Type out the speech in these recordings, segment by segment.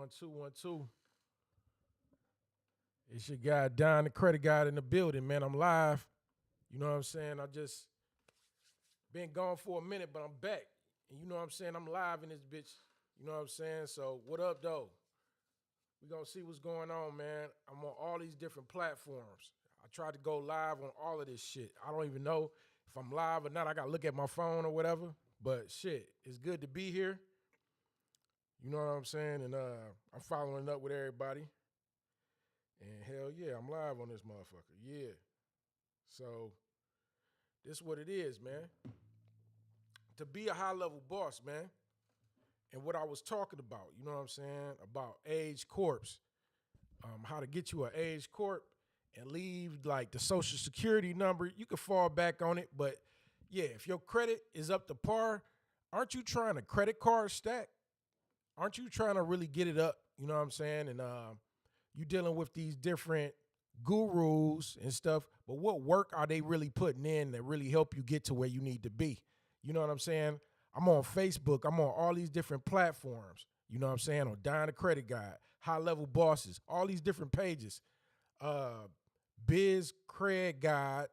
One, two, one, two. It's your guy, Don, the credit guy in the building, man. I'm live. You know what I'm saying? I just been gone for a minute, but I'm back. And you know what I'm saying? I'm live in this bitch. You know what I'm saying? So what up, though? We gonna see what's going on, man. I'm on all these different platforms. I tried to go live on all of this shit. I don't even know if I'm live or not. I gotta look at my phone or whatever. But shit, it's good to be here. You know what I'm saying? And I'm following up with everybody. And hell yeah, I'm live on this motherfucker. Yeah. So this is what it is, man. To be a high-level boss, man. And what I was talking about, you know what I'm saying? About age corps. How to get you an age corp and leave like the social security number. You can fall back on it, but yeah, if your credit is up to par, aren't you trying to credit card stack? Aren't you trying to really get it up? You know what I'm saying? And you dealing with these different gurus and stuff, but what work are they really putting in that really help you get to where you need to be? You know what I'm saying? I'm on Facebook. I'm on all these different platforms. You know what I'm saying? On Don the Credit Guide, High Level Bosses, all these different pages. Biz Cred Guide.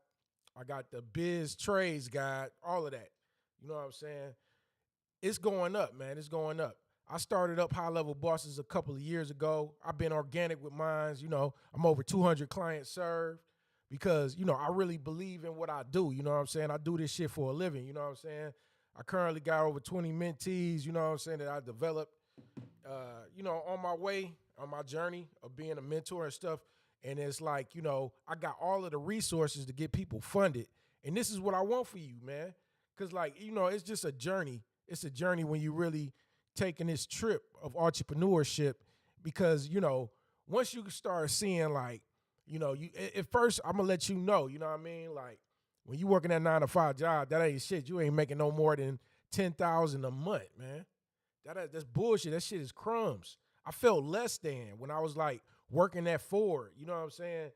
I got the Biz Trades Guide, all of that. You know what I'm saying? It's going up, man. It's going up. I started up High Level Bosses a couple of years ago. I've been organic with mines. You know, I'm over 200 clients served because, you know, I really believe in what I do. You know what I'm saying? I do this shit for a living. You know what I'm saying? I currently got over 20 mentees, you know what I'm saying, that I developed, you know, on my way, on my journey of being a mentor and stuff. And it's like, you know, I got all of the resources to get people funded. And this is what I want for you, man. Because, like, you know, it's just a journey. It's a journey when you really taking this trip of entrepreneurship because, you know, once you start seeing, like, you know, you at first, I'm going to let you know, you know what I mean? Like, when you working that 9-to-5 job, that ain't shit. You ain't making no more than $10,000 a month, man. That's bullshit. That shit is crumbs. I felt less than when I was like working at Ford. You know what I'm saying?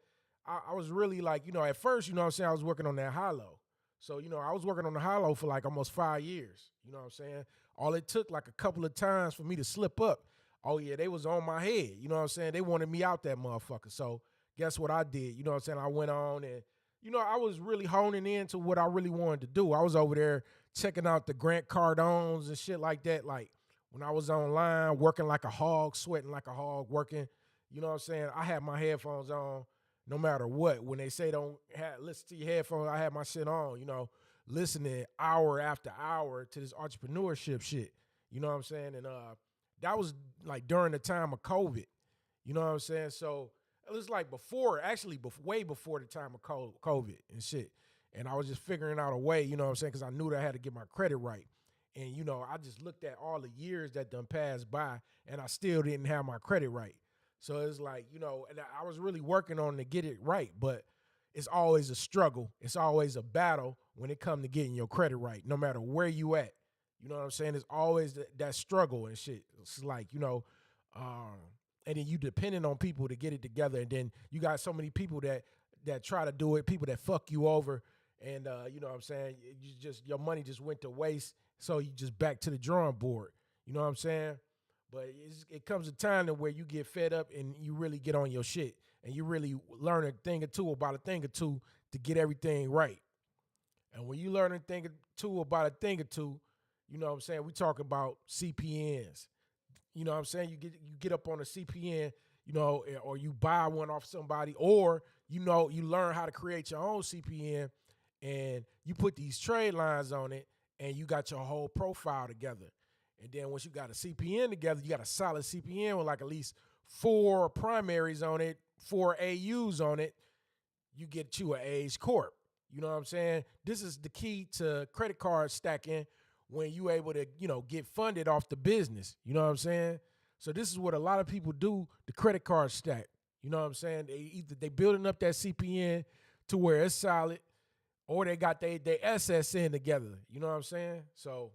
I was really like, you know, at first, you know what I'm saying, I was working on that high-low. So, you know, I was working on the high-low for like almost 5 years. You know what I'm saying? All it took like a couple of times for me to slip up. Oh, yeah, they was on my head. You know what I'm saying? They wanted me out that motherfucker. So guess what I did? You know what I'm saying? I went on and, you know, I was really honing in to what I really wanted to do. I was over there checking out the Grant Cardones and shit like that. Like when I was online, working like a hog, sweating like a hog, working, you know what I'm saying? I had my headphones on no matter what. When they say don't listen to your headphones, I had my shit on, you know, listening hour after hour to this entrepreneurship shit. You know what I'm saying? And that was like during the time of COVID. You know what I'm saying? So it was like before, actually, way before the time of COVID and shit. And I was just figuring out a way, you know what I'm saying, because I knew that I had to get my credit right. And, you know, I just looked at all the years that done passed by, and I still didn't have my credit right. So it's like, you know, and I was really working on to get it right, but it's always a struggle. It's always a battle when it comes to getting your credit right, no matter where you at. You know what I'm saying? It's always that struggle and shit. It's like, you know, and then you depending on people to get it together, and then you got so many people that try to do it, people that fuck you over, and you know what I'm saying, your money just went to waste, so you just back to the drawing board. You know what I'm saying? But it comes a time to where you get fed up and you really get on your shit, and you really learn a thing or two about a thing or two to get everything right. And when you learn a thing or two about a thing or two, you know what I'm saying, we talk about CPNs. You know what I'm saying? You get up on a CPN, you know, or you buy one off somebody, or, you know, you learn how to create your own CPN and you put these trade lines on it and you got your whole profile together. And then once you got a CPN together, you got a solid CPN with like at least 4 primaries on it, 4 AUs on it, you get you an age corp. You know what I'm saying? This is the key to credit card stacking when you able to, you know, get funded off the business. You know what I'm saying? So this is what a lot of people do, the credit card stack. You know what I'm saying? They building up that CPN to where it's solid, or they got they SSN together. You know what I'm saying? So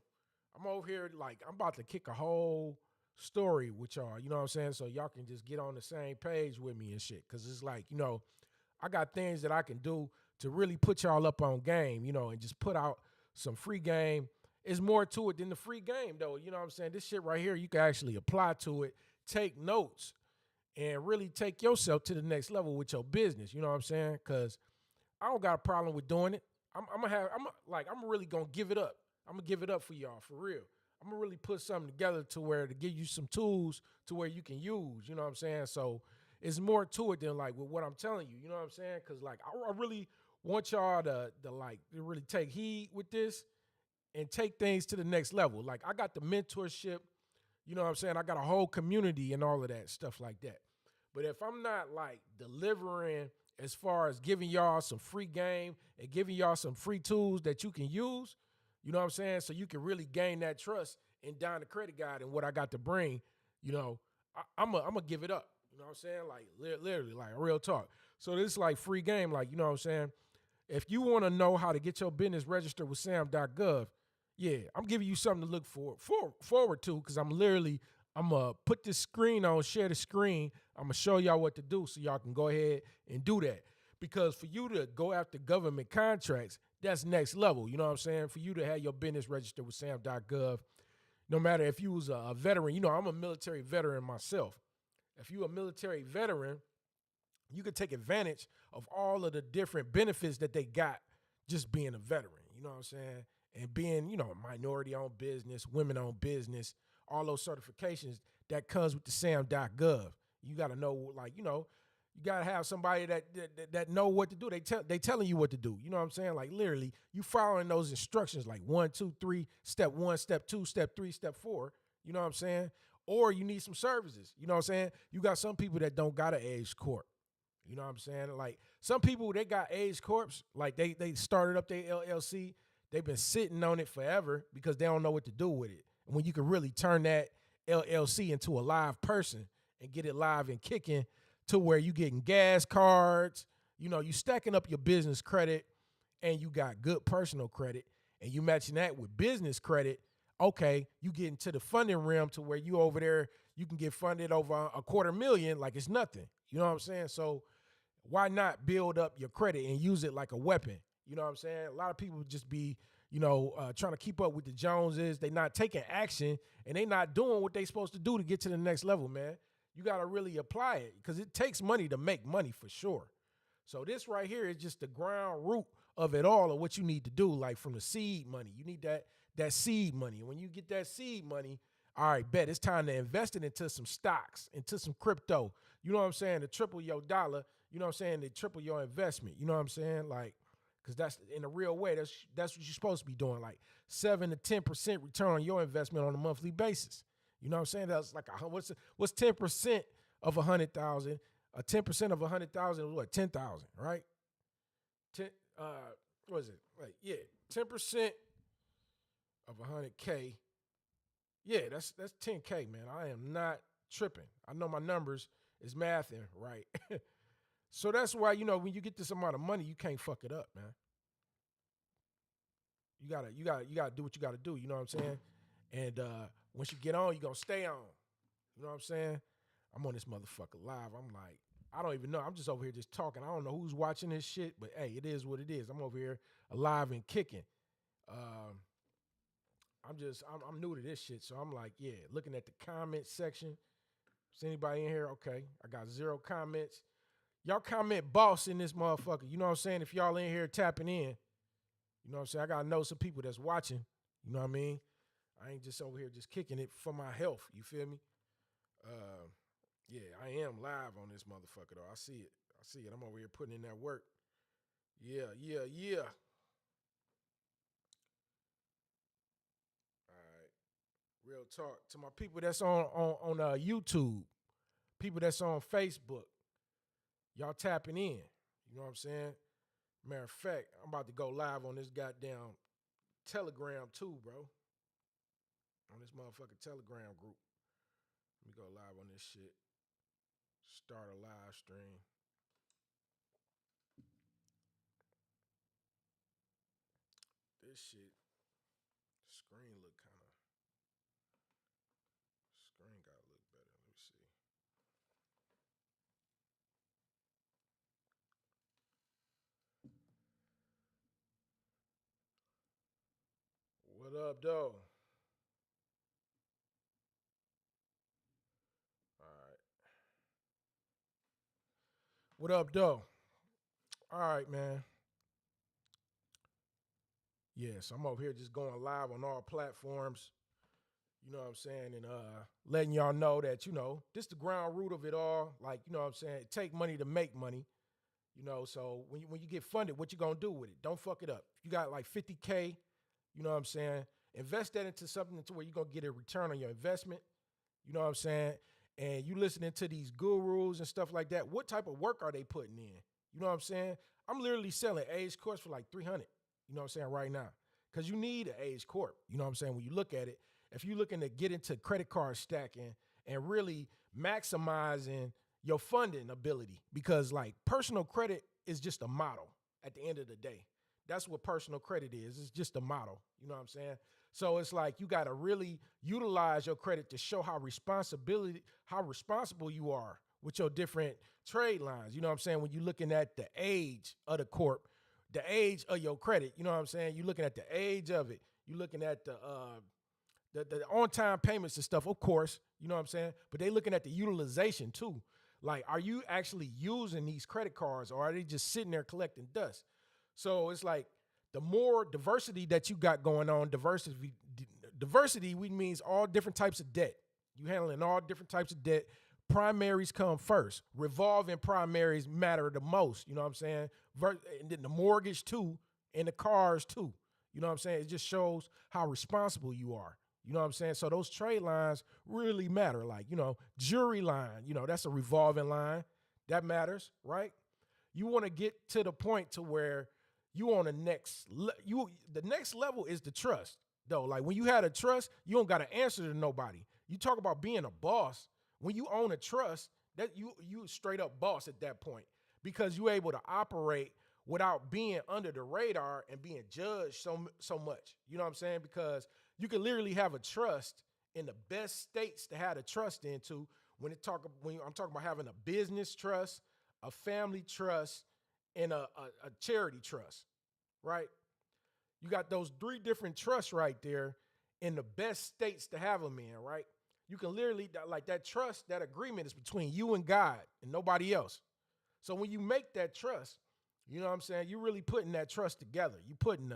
I'm over here like I'm about to kick a whole story with y'all. You know what I'm saying? So y'all can just get on the same page with me and shit. Cause it's like, you know, I got things that I can do to really put y'all up on game, you know, and just put out some free game. It's more to it than the free game, though. You know what I'm saying? This shit right here, you can actually apply to it take notes and really take yourself to the next level with your business. You know what I'm saying? Because I don't got a problem with doing it. I'm really gonna give it up. I'm gonna give it up for y'all for real. I'm gonna really put something together to where to give you some tools to where you can use. You know what I'm saying? So it's more to it than like with what I'm telling you. You know what I'm saying? Because like I really want y'all to like to really take heed with this and take things to the next level. Like I got the mentorship. You know what I'm saying? I got a whole community and all of that stuff like that. But if I'm not like delivering as far as giving y'all some free game and giving y'all some free tools that you can use, you know what I'm saying? So you can really gain that trust and down the credit guide and what I got to bring, you know, I'm gonna give it up. You know what I'm saying? Like literally, like real talk. So this is like free game, like, you know what I'm saying? If you want to know how to get your business registered with sam.gov, yeah, I'm giving you something to look forward to because I'm going to put this screen on, share the screen. I'm going to show y'all what to do so y'all can go ahead and do that. Because for you to go after government contracts, that's next level. You know what I'm saying? For you to have your business registered with sam.gov, no matter if you was a veteran, you know, I'm a military veteran myself. If you a military veteran, you could take advantage of all of the different benefits that they got just being a veteran. You know what I'm saying? And being, you know, a minority-owned business, women-owned business, all those certifications that comes with the sam.gov. You got to know, like, you know, you got to have somebody that know what to do. They telling you what to do. You know what I'm saying? Like, literally, you following those instructions like 1, 2, 3, step 1, step 2, step 3, step 4. You know what I'm saying? Or you need some services. You know what I'm saying? You got some people that don't got an age court. You know what I'm saying? Like some people, they got age corps, like they started up their LLC. They've been sitting on it forever because they don't know what to do with it. And when you can really turn that LLC into a live person and get it live and kicking to where you getting gas cards, you know, you stacking up your business credit and you got good personal credit and you matching that with business credit, okay, you get into the funding realm to where you over there, you can get funded over $250,000 like it's nothing. You know what I'm saying? So why not build up your credit and use it like a weapon? You know what I'm saying? A lot of people just be, you know, trying to keep up with the Joneses. They not taking action and they not doing what they supposed to do to get to the next level, man. You got to really apply it because it takes money to make money for sure. So this right here is just the ground root of it all of what you need to do, like from the seed money. You need that seed money. When you get that seed money, all right, bet it's time to invest it into some stocks, into some crypto. You know what I'm saying? To triple your dollar. You know what I'm saying? To triple your investment. You know what I'm saying? Like, because that's in a real way, that's what you're supposed to be doing. Like 7 to 10% return on your investment on a monthly basis. You know what I'm saying? That's like what's 10% of 100,000? 10% of 100,000 is what? 10,000, right? 10. What is it? Like, yeah, 10% of 100K. Yeah, that's 10K, man. I am not tripping. I know my numbers is mathing right. So that's why, you know, when you get this amount of money, you can't fuck it up, man. You gotta do what you gotta do. You know what I'm saying? And once you get on, you're gonna stay on. You know what I'm saying? I'm on this motherfucker live. I'm like, I don't even know. I'm just over here just talking. I don't know who's watching this shit, but hey, it is what it is. I'm over here alive and kicking. Um, I'm new to this shit, so I'm like, yeah, looking at the comment section. Is anybody in here? Okay, I got 0 comments. Y'all comment boss in this motherfucker. You know what I'm saying? If y'all in here tapping in, you know what I'm saying? I gotta know some people that's watching. You know what I mean? I ain't just over here just kicking it for my health. You feel me? Yeah, I am live on this motherfucker though. I see it. I see it. I'm over here putting in that work. Yeah, yeah, yeah. All right. Real talk. To my people that's on YouTube, people that's on Facebook, y'all tapping in. You know what I'm saying? Matter of fact, I'm about to go live on this goddamn Telegram too, bro. On this motherfucking Telegram group. Let me go live on this shit. Start a live stream. This shit, screen look kind of, screen gotta look better. Let me see. What up, though? All What up, though? All right, man. Yes, I'm over here just going live on all platforms. You know what I'm saying? And letting y'all know that, this the ground root of it all. Like, you know what I'm saying? It take money to make money. So when you get funded, what you gonna do with it? Don't fuck it up. If you got like 50K, you know what I'm saying? Invest that into something to where you're gonna get a return on your investment. You know what I'm saying? And you listening to these gurus and stuff like that. What type of work are they putting in? You know what I'm saying? I'm literally selling Age course for like 300. You know what I'm saying right now? Because you need an Age Corp. You know what I'm saying? When you look at it, if you're looking to get into credit card stacking and really maximizing your funding ability, because like personal credit is just a model at the end of the day. That's what personal credit is. It's just a model. You know what I'm saying? So it's like you got to really utilize your credit to show how responsible you are with your different trade lines. You know what I'm saying? When you're looking at the age of the corp, the age of your credit, you know what I'm saying? You're looking at the age of it. You're looking at the on-time payments and stuff, of course, you know what I'm saying? But they looking at the utilization too. Like, are you actually using these credit cards or are they just sitting there collecting dust? So it's like the more diversity that you got going on, diversity we means all different types of debt. You handling all different types of debt. Primaries come first. Revolving primaries matter the most. You know what I'm saying? And then the mortgage too, and the cars too. You know what I'm saying? It just shows how responsible you are. You know what I'm saying? So those trade lines really matter. Like, jury line, that's a revolving line. That matters, right? You want to get to the point to where you on the next level is the trust. Though, like when you had a trust, you don't got to answer to nobody. You talk about being a boss. When you own a trust, that you straight up boss at that point because you're able to operate without being under the radar and being judged so much. You know what I'm saying? Because you can literally have a trust in the best states to have a trust into when I'm talking about having a business trust, a family trust, and a charity trust, right? You got those three different trusts right there in the best states to have them in, right? You can literally, like that trust, that agreement is between you and God and nobody else. So when you make that trust, you know what I'm saying? You're really putting that trust together. You putting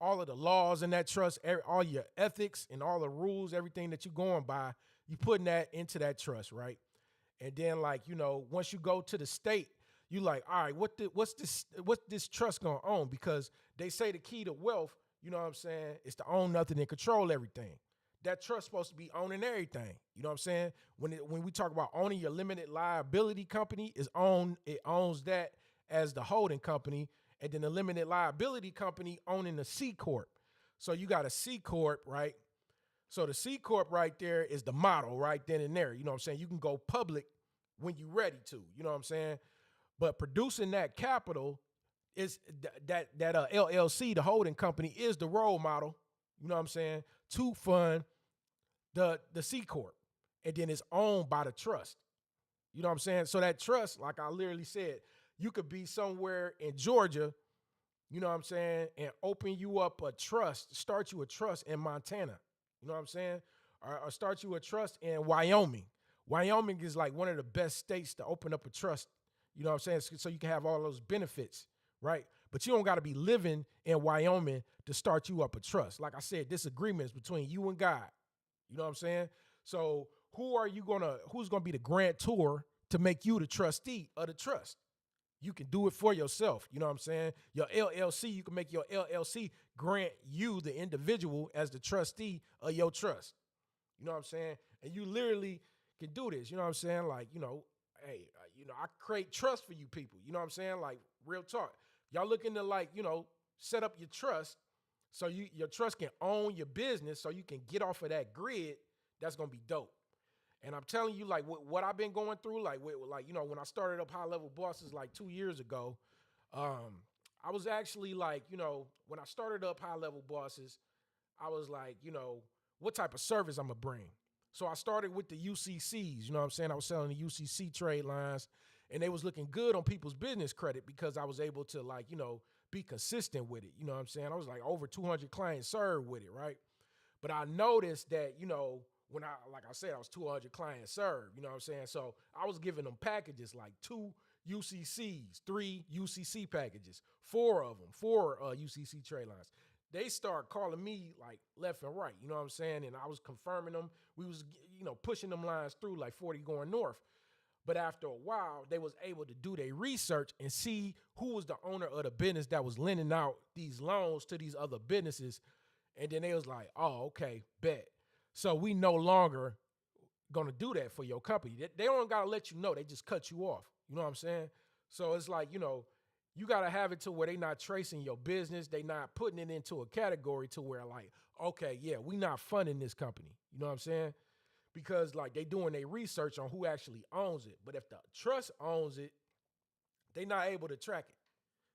all of the laws in that trust, all your ethics and all the rules, everything that you're going by, you putting that into that trust, right? And then once you go to the state, you like, all right, what's this trust gonna own? Because they say the key to wealth, you know what I'm saying, is to own nothing and control everything. That trust supposed to be owning everything. You know what I'm saying? When we talk about owning your limited liability company, it owns that as the holding company, and then the limited liability company owning the C Corp. So you got a C Corp, right? So the C Corp right there is the model right then and there. You know what I'm saying? You can go public when you're ready to, you know what I'm saying? But producing that capital is that LLC, the holding company, is the role model, you know what I'm saying, to fund the C Corp. And then it's owned by the trust. You know what I'm saying? So that trust, like I literally said, you could be somewhere in Georgia, you know what I'm saying, and open you up a trust, start you a trust in Montana. You know what I'm saying? Or start you a trust in Wyoming. Wyoming is like one of the best states to open up a trust. You know what I'm saying? So you can have all those benefits, right? But you don't got to be living in Wyoming to start you up a trust. Like I said, this agreement is between you and God. You know what I'm saying? So who's gonna be the grantor to make you the trustee of the trust? You can do it for yourself. You know what I'm saying? Your LLC, you can make your LLC grant you, the individual, as the trustee of your trust. You know what I'm saying? And you literally can do this. You know what I'm saying? Like, hey, I create trust for you people. You know what I'm saying? Like, real talk. Y'all looking to set up your trust so your trust can own your business so you can get off of that grid. That's going to be dope. And I'm telling you, like, what I've been going through, when I started up High Level Bosses like 2 years ago, I was actually when I started up High Level Bosses, I was like, what type of service I'm going to bring. So I started with the UCCs, you know what I'm saying? I was selling the UCC trade lines, and they was looking good on people's business credit because I was able to, be consistent with it. You know what I'm saying? I was like over 200 clients served with it, right? But I noticed that, when I was 200 clients served, you know what I'm saying? So I was giving them packages like UCCs, 3 UCC packages, 4 of them, 4 UCC trade lines. They start calling me like left and right, you know what I'm saying? And I was confirming them. We was, pushing them lines through like 40 going north. But after a while, they was able to do their research and see who was the owner of the business that was lending out these loans to these other businesses. And then they was like, oh, okay, bet. So we no longer gonna do that for your company. They don't gotta let you know. They just cut you off. You know what I'm saying? So it's like, you gotta have it to where they not tracing your business. They not putting it into a category to where like, okay, yeah, we not funding this company. You know what I'm saying? Because like they doing their research on who actually owns it. But if the trust owns it, they not able to track it.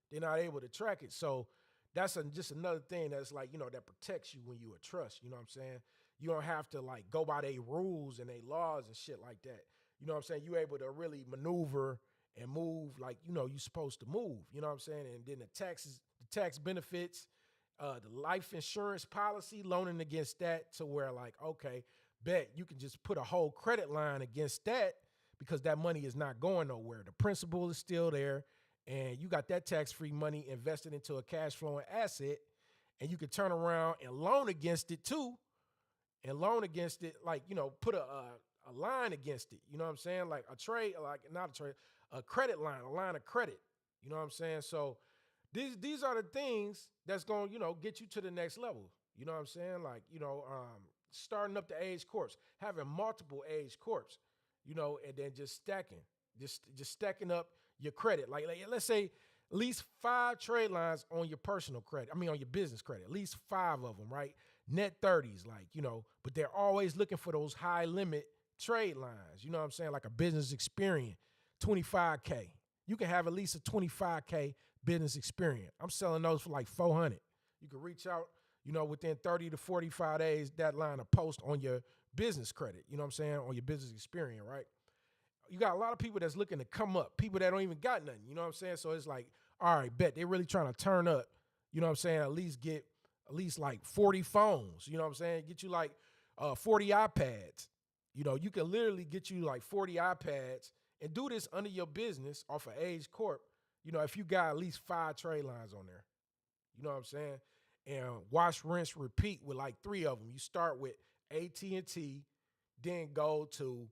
They're not able to track it. So that's just another thing that's like, that protects you when you a trust. You know what I'm saying? You don't have to like go by their rules and their laws and shit like that. You know what I'm saying? You're able to really maneuver and move like, you're supposed to move. You know what I'm saying? And then the tax benefits, the life insurance policy, loaning against that to where like, okay, bet you can just put a whole credit line against that because that money is not going nowhere. The principal is still there and you got that tax-free money invested into a cash flowing asset and you can turn around and loan against it too. And loan against it, like, put a line against it. You know what I'm saying? Like a trade, like not a trade, a credit line, a line of credit. You know what I'm saying? So these are the things that's going to, get you to the next level. You know what I'm saying? Like, starting up the age corps, having multiple age corps, and then just stacking up your credit. Like let's say at least 5 trade lines on your personal credit. I mean, on your business credit, at least 5 of them, right? Net 30s, like, but they're always looking for those high limit trade lines. You know what I'm saying? Like a business experience, 25K. You can have at least a 25K business experience. I'm selling those for like 400. You can reach out, within 30 to 45 days, that line of post on your business credit, you know what I'm saying? On your business experience, right? You got a lot of people that's looking to come up, people that don't even got nothing, you know what I'm saying? So it's like, all right, bet they really trying to turn up, you know what I'm saying? At least like 40 phones, you know what I'm saying? Get you like 40 iPads. You can literally get you like 40 iPads and do this under your business off of Age Corp, if you got at least 5 trade lines on there. You know what I'm saying? And wash, rinse, repeat with like 3 of them. You start with AT&T, then go to,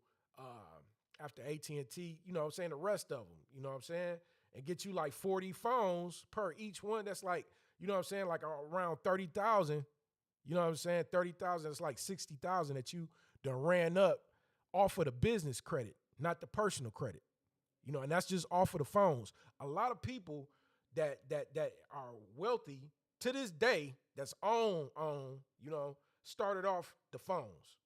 after AT&T, you know what I'm saying, the rest of them, you know what I'm saying? And get you like 40 phones per each one. That's like, you know what I'm saying, like around 30,000, you know what I'm saying? 30,000, it's like 60,000 that you done ran up off of the business credit, not the personal credit. And that's just off of the phones. A lot of people that are wealthy to this day that's started off the phones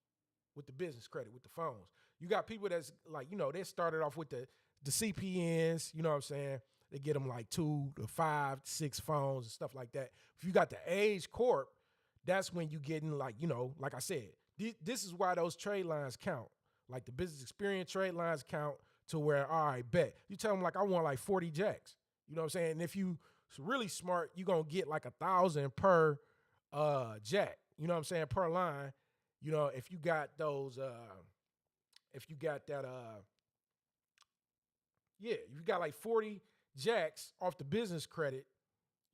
with the business credit, with the phones. You got people that's like, they started off with the CPNs, you know what I'm saying? They get them like 2 to 5, 6 phones and stuff like that. If you got the Age Corp, that's when you getting like, like I said, this is why those trade lines count. Like the business experience trade lines count to where, all right, bet. You tell them like, I want like 40 jacks. You know what I'm saying? And if you really smart, you're going to get like 1,000 per jack. You know what I'm saying? Per line. If you got those, if you got that, if you got like 40 jacks off the business credit,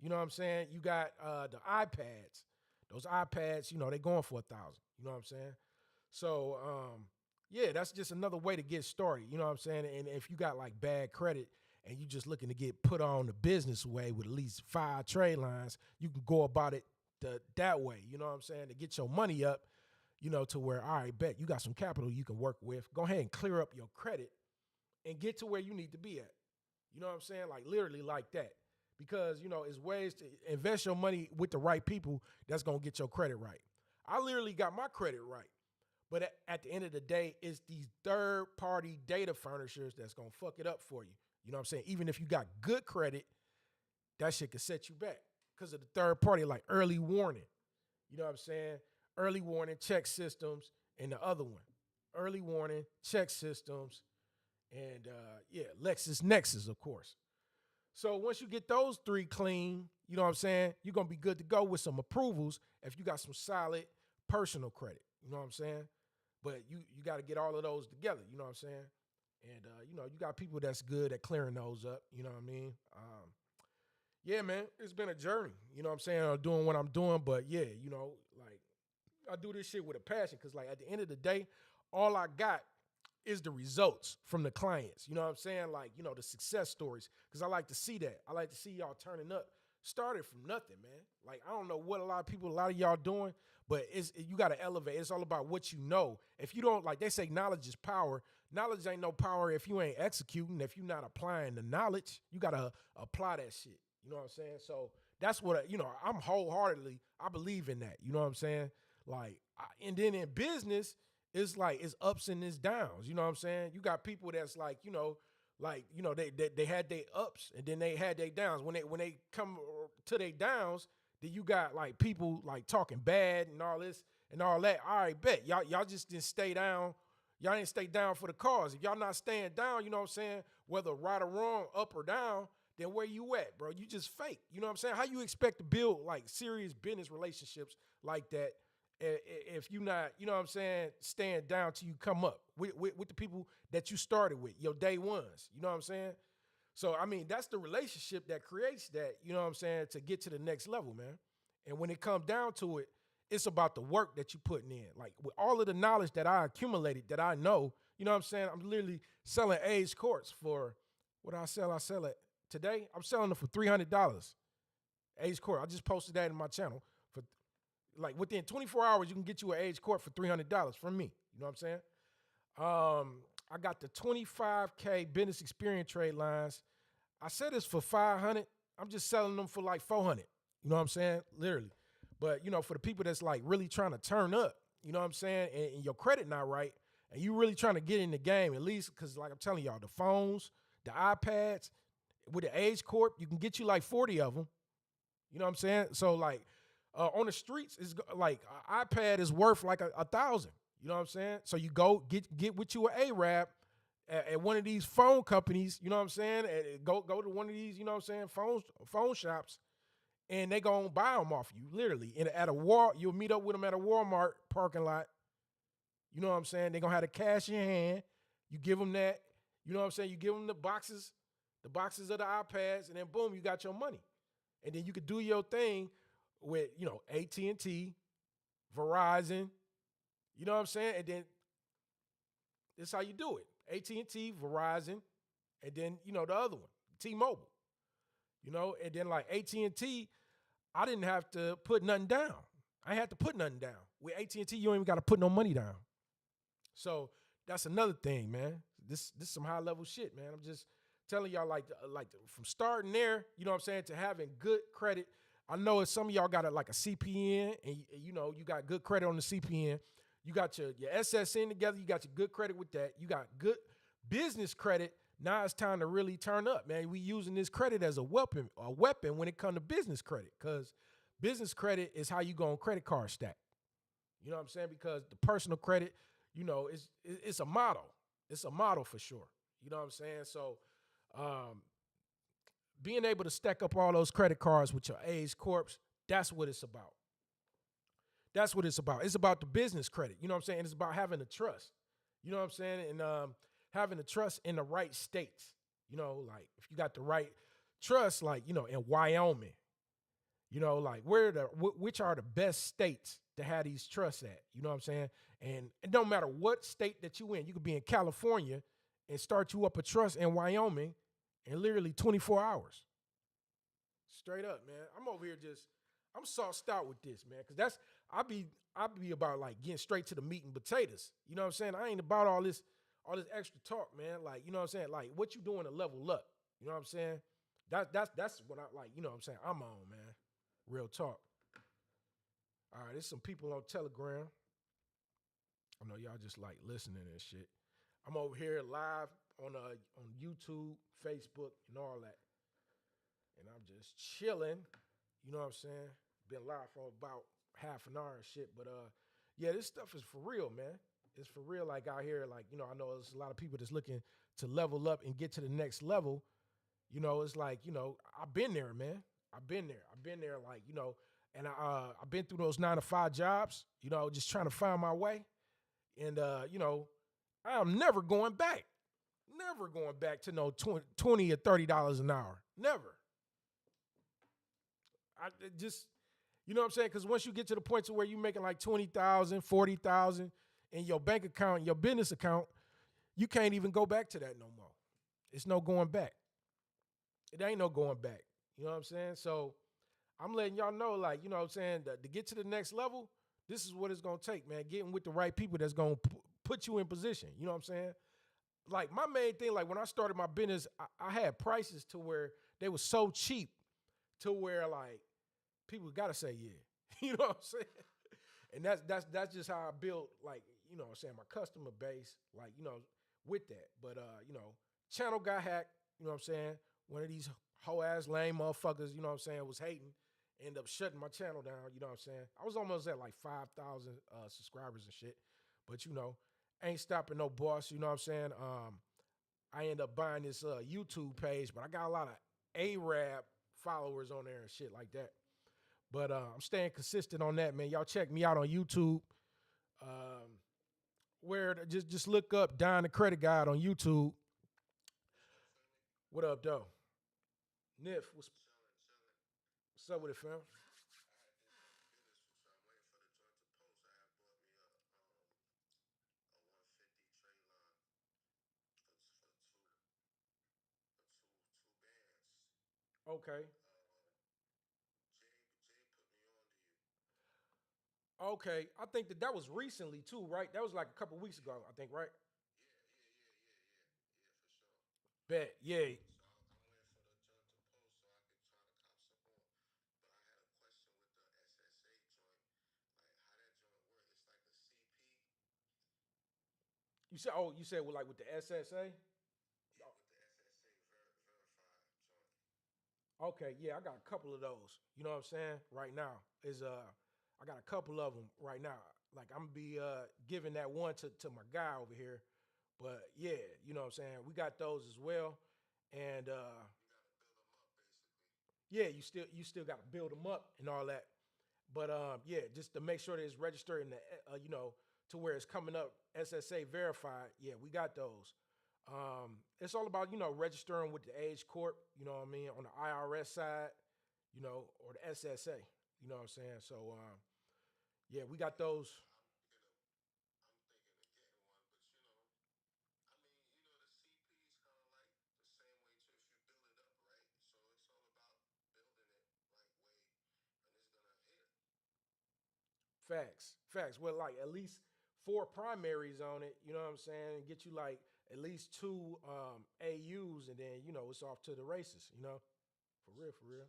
you know what I'm saying? You got the iPads. Those iPads, they going for 1,000. You know what I'm saying? So, that's just another way to get started. You know what I'm saying? And if you got like bad credit and you just looking to get put on the business way with at least 5 trade lines, you can go about it that way. You know what I'm saying? To get your money up, to where, all right, bet you got some capital you can work with. Go ahead and clear up your credit and get to where you need to be at. You know what I'm saying? Like literally like that. Because, it's ways to invest your money with the right people that's going to get your credit right. I literally got my credit right. But at the end of the day, it's these third-party data furnishers that's going to fuck it up for you. You know what I'm saying? Even if you got good credit, that shit could set you back because of the third party, like early warning. You know what I'm saying? Early warning, check systems, and the other one. Early warning, check systems, and LexisNexis, of course. So once you get those 3 clean, you know what I'm saying, you're going to be good to go with some approvals if you got some solid personal credit. You know what I'm saying? But you got to get all of those together, you know what I'm saying? And you got people that's good at clearing those up. You know what I mean? Yeah, man, it's been a journey. You know what I'm saying? I'm doing what I'm doing, but yeah, like I do this shit with a passion because, like, at the end of the day, all I got is the results from the clients. You know what I'm saying? Like, the success stories, because I like to see that. I like to see y'all turning up. Started from nothing, man. Like, I don't know what a lot of y'all doing, but you got to elevate. It's all about what you know. If you don't, like they say, knowledge is power. Knowledge ain't no power if you ain't executing, if you're not applying the knowledge. You got to apply that shit. You know what I'm saying? So that's what, I'm wholeheartedly, I believe in that. You know what I'm saying? Like, and then in business, it's like it's ups and it's downs. You know what I'm saying? You got people that's like, they had their ups and then they had their downs. When they come to their downs, then you got like people like talking bad and all this and all that. All right, bet y'all just didn't stay down. Y'all didn't stay down for the cause. If y'all not staying down, you know what I'm saying, whether right or wrong, up or down, then where you at, bro? You just fake. You know what I'm saying? How you expect to build like serious business relationships like that if you not, you know what I'm saying, staying down till you come up with the people that you started with, your day ones. You know what I'm saying? So, I mean, that's the relationship that creates that, you know what I'm saying, to get to the next level, man. And when it comes down to it, it's about the work that you're putting in. Like, with all of the knowledge that I accumulated, that I know, you know what I'm saying, I'm literally selling age courts for, what I sell it today, I'm selling them for $300. Age court. I just posted that in my channel. For like within 24 hours, you can get you an age court for $300 from me. You know what I'm saying? I got the 25K business experience trade lines. I said it's for 500. I'm just selling them for like 400. You know what I'm saying? Literally. But, for the people that's like really trying to turn up, you know what I'm saying? And your credit not right, and you really trying to get in the game, at least, because like I'm telling y'all, the phones, the iPads, with the age court, you can get you like 40 of them. You know what I'm saying? So like on the streets, is like an iPad is worth like 1,000. You know what I'm saying? So you go get with you an Arab at one of these phone companies. You know what I'm saying? And go to one of these, you know what I'm saying, phone shops, and they gonna buy them off you, literally. And at a you'll meet up with them at a Walmart parking lot. You know what I'm saying? They gonna have the cash in your hand. You give them that. You know what I'm saying? You give them the boxes of the iPads, and then boom, you got your money. And then you could do your thing with, AT&T, Verizon, you know what I'm saying? And then this is how you do it. AT&T, Verizon, and then, the other one, T-Mobile. And then like AT&T, I didn't have to put nothing down. I had to put nothing down. With AT&T, you don't even got to put no money down. So that's another thing, man. This some high level shit, man. I'm just telling y'all like from starting there, you know what I'm saying, to having good credit. I know if some of y'all got like a CPN and you got good credit on the CPN. You got your SSN together. You got your good credit with that. You got good business credit. Now it's time to really turn up, man. We using this credit as a weapon when it comes to business credit, because business credit is how you go on credit card stack. You know what I'm saying? Because the personal credit, it's a model. It's a model for sure. You know what I'm saying? So being able to stack up all those credit cards with your A's Corps, that's what it's about. That's what it's about. It's about the business credit. You know what I'm saying? It's about having the trust. You know what I'm saying? And having the trust in the right states. Like if you got the right trust, like, in Wyoming, like which are the best states to have these trusts at? You know what I'm saying? And it don't matter what state that you in. You could be in California and start you up a trust in Wyoming in literally 24 hours. Straight up, man. I'm over here I'm sauced out with this, man, because I be about like getting straight to the meat and potatoes. You know what I'm saying? I ain't about all this extra talk, man. Like, you know what I'm saying? Like, what you doing to level up? You know what I'm saying? That's what I like. You know what I'm saying? I'm on, man. Real talk. All right, there's some people on Telegram. I know y'all just like listening and shit. I'm over here live on YouTube, Facebook, and all that, and I'm just chilling. You know what I'm saying? Been live for about half an hour and shit. But yeah, this stuff is for real, man. It's for real. Like out here, like, I know there's a lot of people that's looking to level up and get to the next level. It's like, I've been there, man. I've been there, like, and I've been through those 9-to-5 jobs, just trying to find my way. And, I'm never going back. Never going back to no 20 or $30 an hour. Never. I just, you know what I'm saying? Because once you get to the point to where you're making like 20,000, 40,000 in your bank account, your business account, you can't even go back to that no more. It's no going back. It ain't no going back. You know what I'm saying? So I'm letting y'all know, like, you know what I'm saying, to get to the next level, this is what it's gonna take, man. Getting with the right people that's gonna put you in position. You know what I'm saying? Like my main thing, like when I started my business, I had prices to where they were so cheap to where like people gotta say yeah. You know what I'm saying? And that's just how I built, like, you know what I'm saying, my customer base, like, you know, with that. But you know, channel got hacked, you know what I'm saying? One of these hoe ass lame motherfuckers, you know what I'm saying, was hating, ended up shutting my channel down, you know what I'm saying? I was almost at like 5,000 subscribers and shit. But you know, ain't stopping no boss, you know what I'm saying? I end up buying this YouTube page, but I got a lot of Arab followers on there and shit like that. But I'm staying consistent on that, man. Y'all check me out on YouTube. Um, where just look up Don the Credit Guide on YouTube. What up, though? Niff, what's up with it, fam? Okay. Okay. I think that was recently too, right? That was like a couple weeks ago, I think, right? Bet. Yeah. You said, oh, you said with like with the SSA? Okay, yeah, I got a couple of those. You know what I'm saying? Right now is I got a couple of them right now. Like I'm gonna be giving that one to my guy over here. But yeah, you know what I'm saying? We got those as well. And yeah, you still got to build them up and all that. But yeah, just to make sure that it's registered in the you know, to where it's coming up SSA verified. Yeah, we got those. It's all about, you know, registering with the Age Corp. You know what I mean, on the IRS side, you know, or the SSA. You know what I'm saying? So yeah, we got those. Facts, facts. Well, like at least four primaries on it. You know what I'm saying? Get you like at least two AUs, and then you know it's off to the races. You know, for real, for real.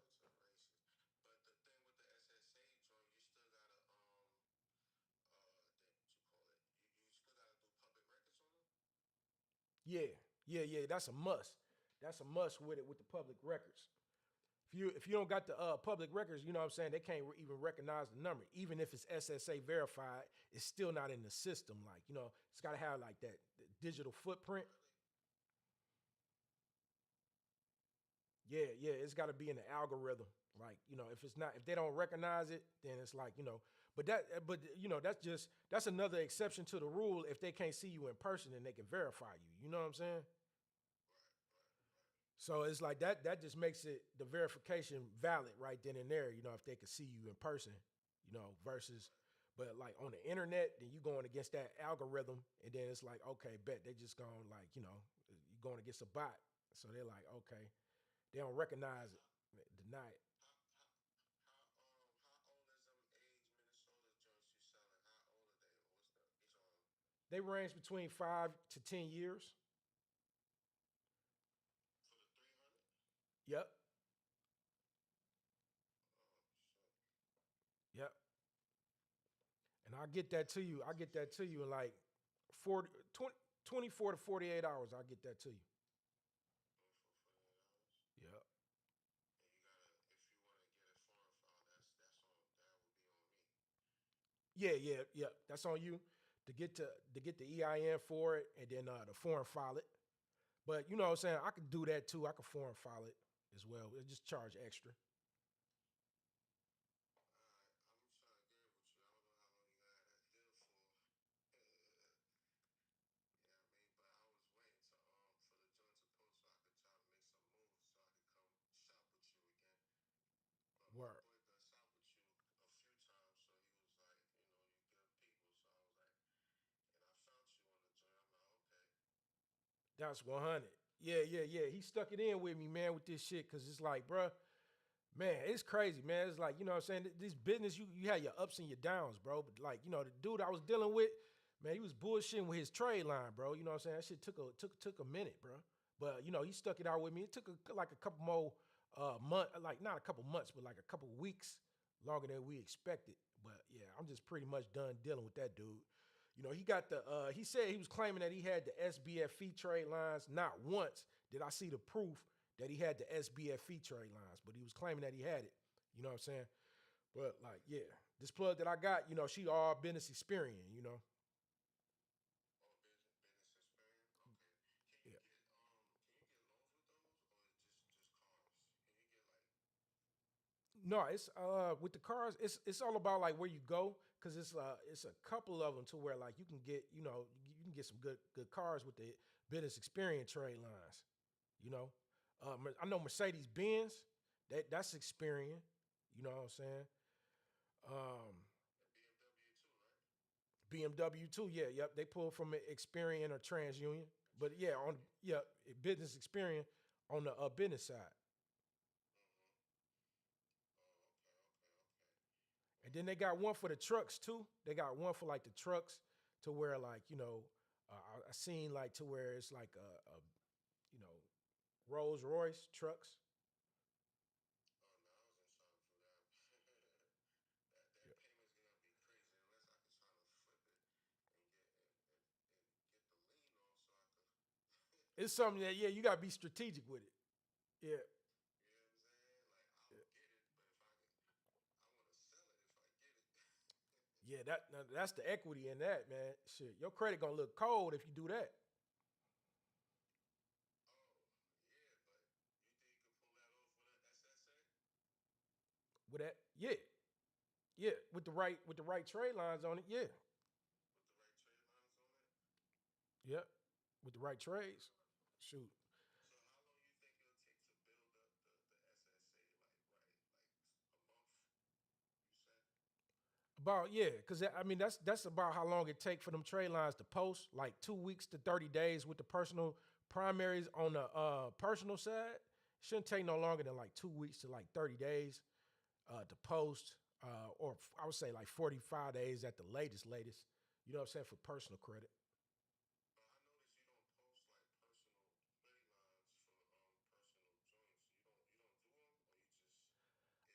Yeah, yeah. That's a must. That's a must with it with the public records. If you don't got the public records, you know what I'm saying, they can't even recognize the number. Even if it's SSA verified, it's still not in the system. Like, you know, it's got to have like that digital footprint. Yeah, yeah, it's got to be in the algorithm. Like, you know, if it's not, if they don't recognize it, then it's like, you know, but you know, that's another exception to the rule. If they can't see you in person, then they can verify you. You know what I'm saying? So it's like that just makes it the verification valid right then and there, you know, if they can see you in person, you know, versus but like on the internet, then you going against that algorithm, and then it's like, okay, bet they just going like, you know, you going against a bot. So they're like, okay, they don't recognize it, deny it. They range between 5 to 10 years. Yep, yep. And I get that to you. I get that to you in like 40, 20, 24 to 48 hours. I get that to you. Yep. Yeah, yeah, yeah. That's on you to get the EIN for it, and then the foreign file it. But you know what I'm saying? I could do that too. I could foreign file it as well. It just charge extra. That's 100. Yeah, yeah, yeah. He stuck it in with me, man, with this shit, cause it's like, bruh, man, it's crazy, man. It's like, you know what I'm saying? This business, you have your ups and your downs, bro. But like, you know, the dude I was dealing with, man, he was bullshitting with his trade line, bro. You know what I'm saying? That shit took a minute, bro. But you know, he stuck it out with me. It took like a couple more month, like not a couple months, but like a couple weeks longer than we expected. But yeah, I'm just pretty much done dealing with that dude. You know, he got the he said he was claiming that he had the SBFE trade lines. Not once did I see the proof that he had the SBFE trade lines, but he was claiming that he had it. You know what I'm saying? But like, yeah, this plug that I got, you know, she all business experience, you know. Yeah. No, it's with the cars, it's all about like where you go, because it's a couple of them to where like you can get, you know, you can get some good cars with the business experience trade lines, you know. I know Mercedes Benz, that's experience, you know what I'm saying? Um, BMW too, yeah, yep. They pull from Experian or TransUnion, but yeah, on yeah, business Experian on the business side, and then they got one for the trucks too. They got one for like the trucks to where like you know, I seen like to where it's like a you know Rolls Royce trucks. Yeah. It's something that yeah, you gotta be strategic with it. Yeah, yeah. That's the equity in that man. Shit, your credit gonna look cold if you do that. With that, yeah, yeah. With the right trade lines on it, yeah, yeah. With the right trades, shoot. About yeah, because I mean that's about how long it take for them trade lines to post, like 2 weeks to 30 days with the personal primaries on the personal side. Shouldn't take no longer than like 2 weeks to like 30 days to post, or I would say like 45 days at the latest. You know what I'm saying for personal credit.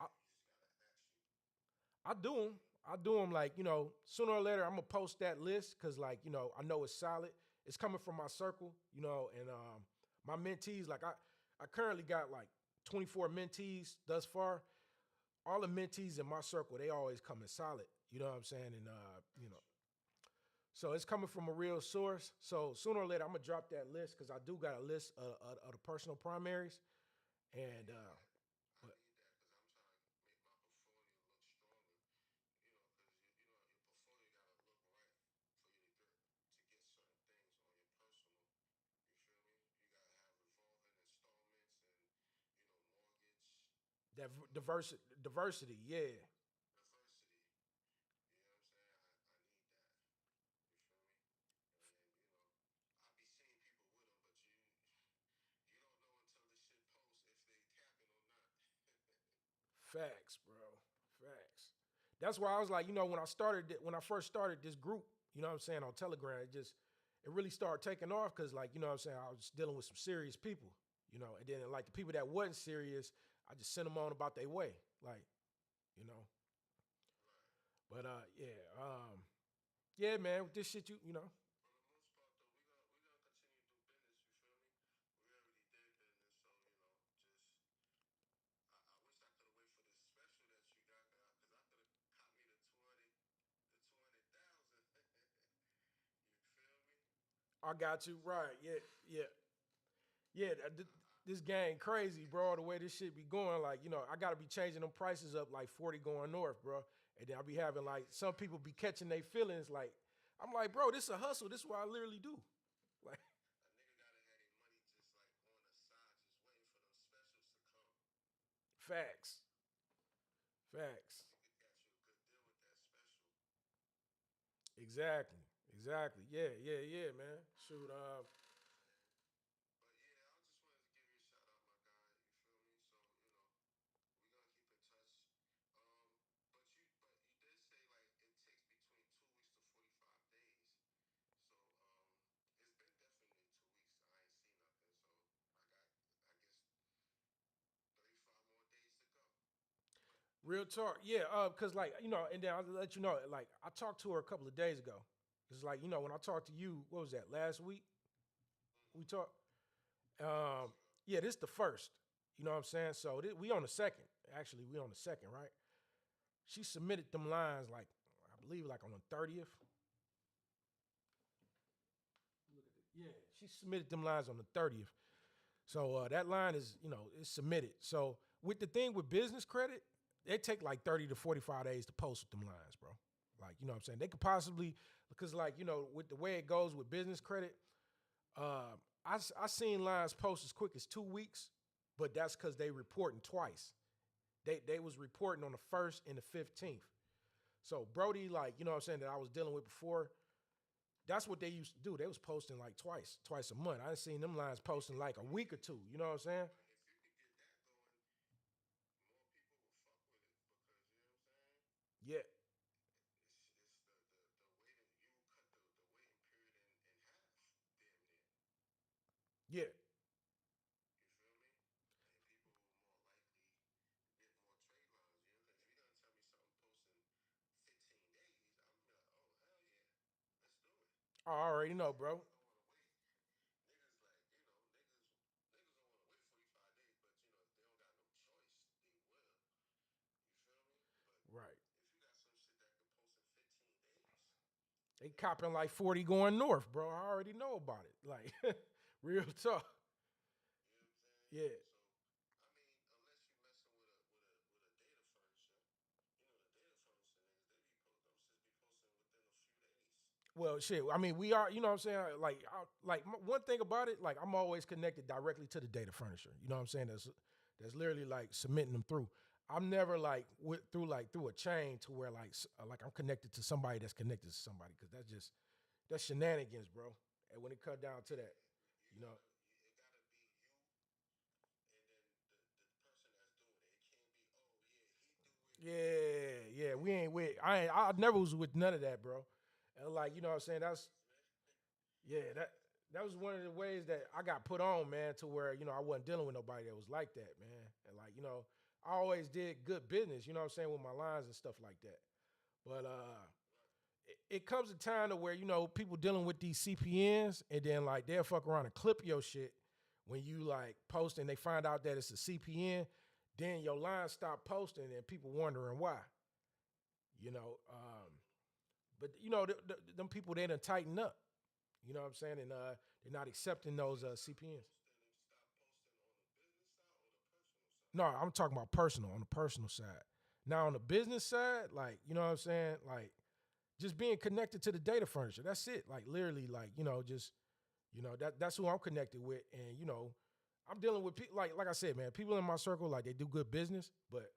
I, I do them. I do them like you know sooner or later I'm gonna post that list because like you know I know it's solid. It's coming from my circle, you know, and my mentees like I currently got like 24 mentees thus far. All the mentees in my circle they always come in solid. You know what I'm saying? And you know, so it's coming from a real source. So sooner or later I'm gonna drop that list because I do got a list of the personal primaries and. But that diversity, yeah. Facts, bro. Facts. That's why I was like, you know, when I first started this group, you know what I'm saying, on Telegram, it really started taking off because, like, you know what I'm saying, I was dealing with some serious people, you know, and then like the people that wasn't serious, I just sent them on about their way, like, you know. But yeah, yeah, man, with this shit, you know, I got you right. Yeah, yeah. Yeah, this game crazy, bro. The way this shit be going, like you know, I gotta be changing them prices up like 40 going north, bro. And then I be having like some people be catching their feelings. Like I'm like, bro, this is a hustle. This is what I literally do. Like facts, facts. Exactly, exactly. Yeah, yeah, yeah, man. Shoot, Real talk, yeah. Cause like and then I'll let you know. Like I talked to her a couple of days ago. It's like when I talked to you, what was that last week? We talked. Um, yeah, this the first. You know what I'm saying? So we on the second. Actually, we on the second, right? She submitted them lines like I believe like on the 30th. Yeah, she submitted them lines on the 30th. So that line is it's submitted. So with the thing with business credit, it take like 30 to 45 days to post with them lines, bro. Like what I'm saying, they could possibly because like with the way it goes with business credit, uh, I seen lines post as quick as 2 weeks, but that's because they reporting twice. They was reporting on the first and the 15th. So Brody, like what I'm saying, that I was dealing with before, that's what they used to do. They was posting like twice a month. I seen them lines posting like a week or two. You know what I'm saying? Yeah, yeah, I already know, bro. Right. They copping like 40 going north, bro. I already know about it. Like real talk. Yeah. Well, shit. I mean, we are. You know what I'm saying? One thing about it, like I'm always connected directly to the data furniture. You know what I'm saying? That's literally like submitting them through. I'm never like through a chain to where like I'm connected to somebody that's connected to somebody because that's shenanigans, bro. And when it comes down to that, you know, yeah, yeah, we ain't with. I never was with none of that, bro. And like what I'm saying, yeah, that was one of the ways that I got put on, man, to where I wasn't dealing with nobody that was like that, man. And like I always did good business, you know what I'm saying, with my lines and stuff like that. But it comes a time to where people dealing with these CPNs, and then like they'll fuck around and clip your shit when you like post, and they find out that it's a CPN. Then your line stop posting, and people wondering why. You know, but them people they done tighten up. You know what I'm saying? And they're not accepting those CPNs. No, I'm talking about personal on the personal side. Now on the business side, like what I'm saying, like just being connected to the data furniture. That's it. Like literally, like just that's who I'm connected with, and I'm dealing with people like I said, man. People in my circle like they do good business, but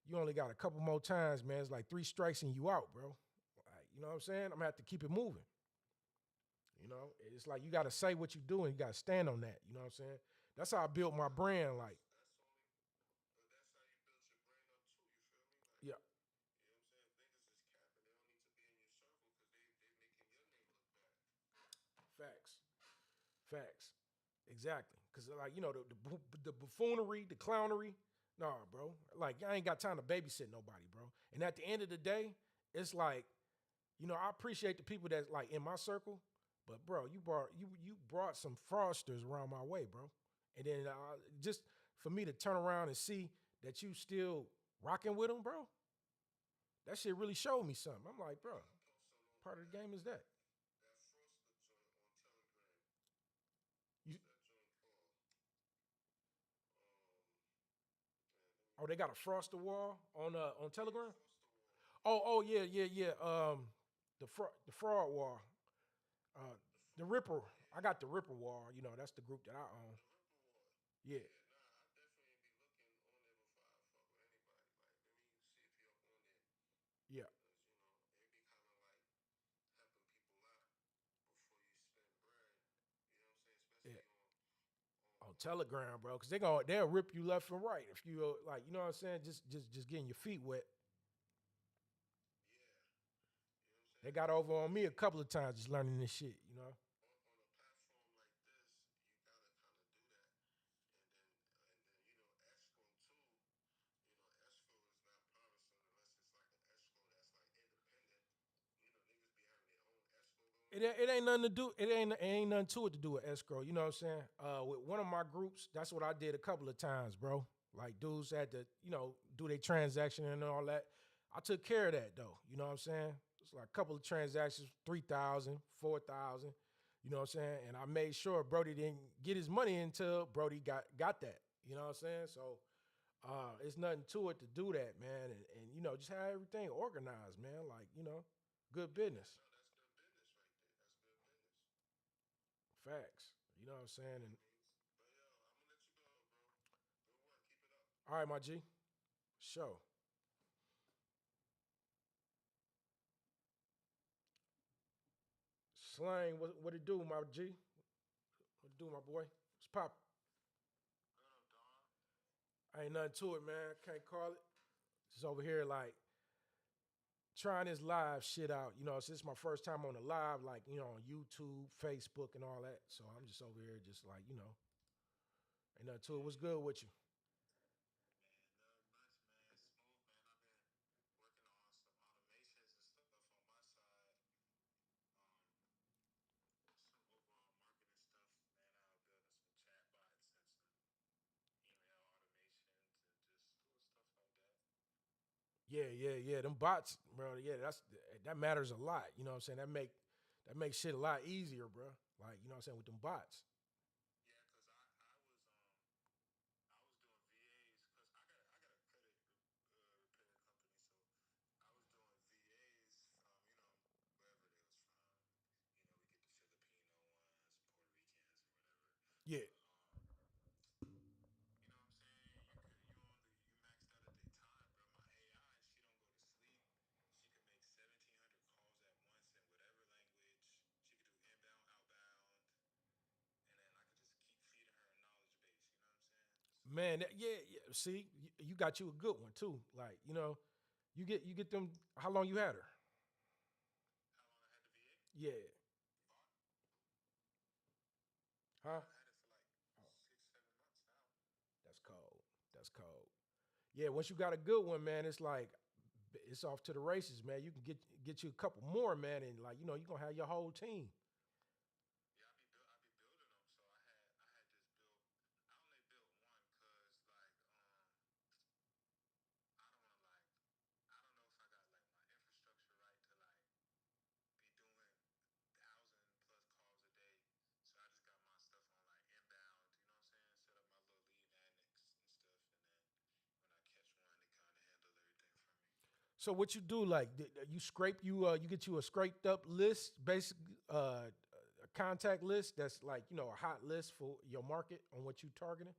you only got a couple more times, man. It's like three strikes and you out, bro. Like you know what I'm saying? I'm gonna have to keep it moving. It's like you got to say what you do and you got to stand on that. You know what I'm saying? That's how I built my brand. Like, yeah, facts, facts, exactly. Because like the buffoonery, the clownery, nah, bro. Like I ain't got time to babysit nobody, bro. And at the end of the day, it's like I appreciate the people that's like in my circle, but bro, you brought some fraudsters around my way, bro. And then just for me to turn around and see that you still rocking with them, bro, that shit really showed me something. I'm like, bro, part of the game is that. You, oh, they got a froster wall on Telegram. Oh yeah yeah yeah. The fraud wall. Uh, the Ripper. I got the Ripper wall. That's the group that I own. Yeah. Yeah. Yeah. On Telegram, bro, because they'll rip you left and right if you like, you know what I'm saying, just getting your feet wet. They got over on me a couple of times just learning this shit. it ain't nothing to do. It ain't nothing to it to do with escrow. You know what I'm saying? With one of my groups, that's what I did a couple of times, bro. Like dudes had to, do their transaction and all that. I took care of that though. You know what I'm saying? It's like a couple of transactions, 3,000, 4,000. You know what I'm saying? And I made sure Brody didn't get his money until Brody got that. You know what I'm saying? So it's nothing to it to do that, man. And just have everything organized, man. Like, good business. Facts. You know what I'm saying? And all right, my G. Show. Slang, what it do, my G? What it do, my boy? What's pop? Ain't nothing to it, man. Can't call it. Just over here, like, trying this live shit out. Since my first time on the live, like, on YouTube, Facebook, and all that. So I'm just over here, just like, ain't nothing to it. What's good with you? Yeah, yeah, yeah. Them bots, bro. Yeah, that matters a lot. You know what I'm saying? That makes shit a lot easier, bro. Like, you know what I'm saying, with them bots. Yeah. Man, yeah, yeah. See, you got you a good one too. Like, you get them. How long you had her? Yeah. Huh? Oh, that's cold. That's cold. Yeah, once you got a good one, man, it's like it's off to the races, man. You can get you a couple more, man, and like you're gonna have your whole team. So what you do, like you scrape you get you a scraped up list, basically a contact list that's like a hot list for your market on what you targeting.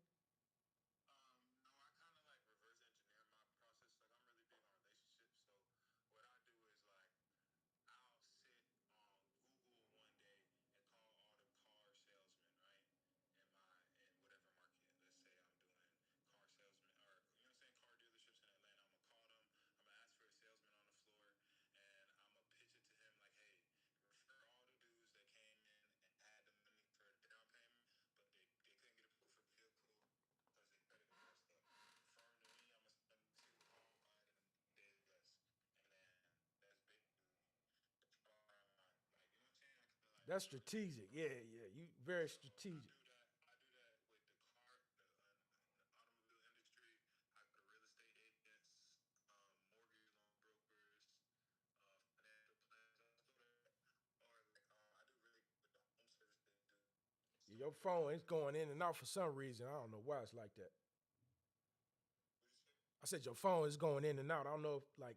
That's strategic. Yeah, yeah. You very strategic. Your phone is going in and out for some reason. I don't know why it's like that. I said your phone is going in and out. I don't know if like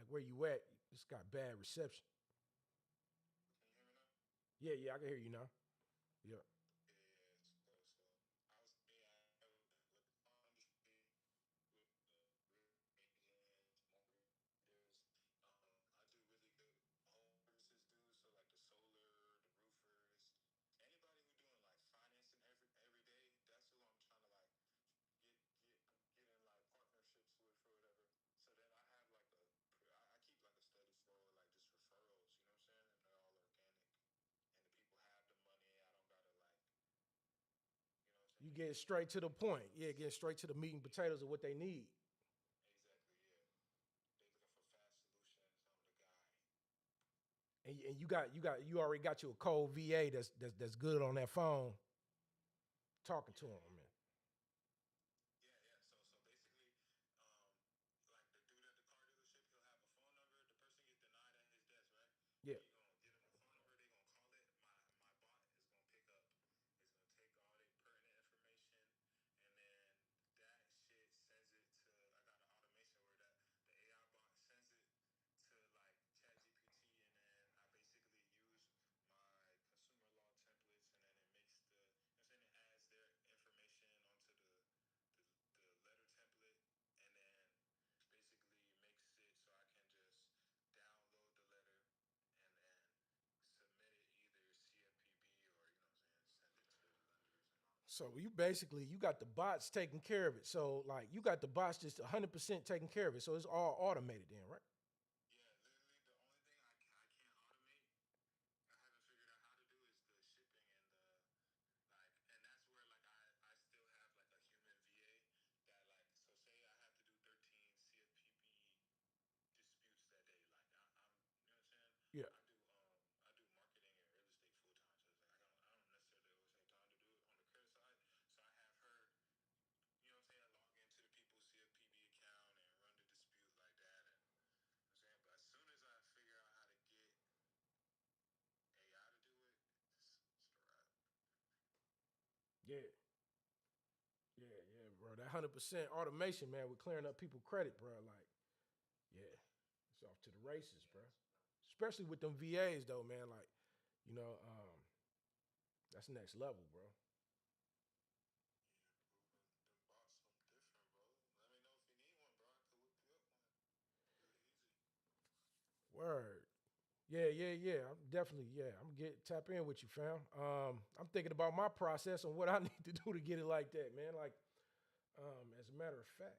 where you at. It's got bad reception. Yeah, yeah, I can hear you now. Yeah. You get straight to the point. Yeah, get straight to the meat and potatoes of what they need. And you already got you a cold VA that's good on that phone talking to him, man. Yeah. So you got the bots taking care of it. So like you got the bots just 100% taking care of it. So it's all automated then, right? Yeah. Yeah. Yeah, bro. That 100% automation, man, with clearing up people credit, bro. Like, yeah, it's off to the races, bro. Especially with them VAs though, man. Like, you know, that's next level, bro. Word. Yeah. I'm definitely, yeah. I'm get tap in with you, fam. I'm thinking about my process and what I need to do to get it like that, man. Like, as a matter of fact.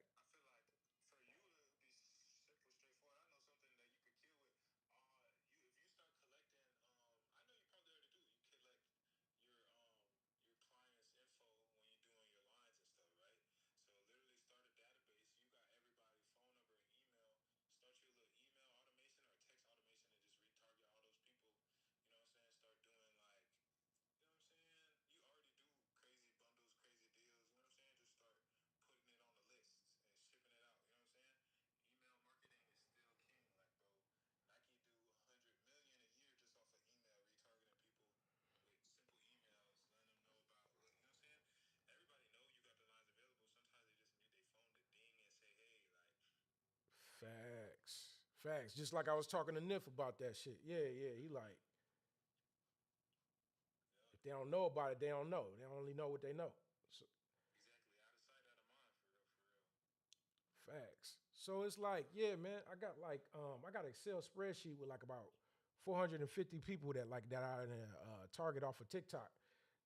Facts. Facts. Just like I was talking to Niff about that shit. Yeah. He like, if they don't know about it, they don't know. They only know what they know. So, facts. So it's like, yeah, man, I got an Excel spreadsheet with like about 450 people that are in a target off of TikTok.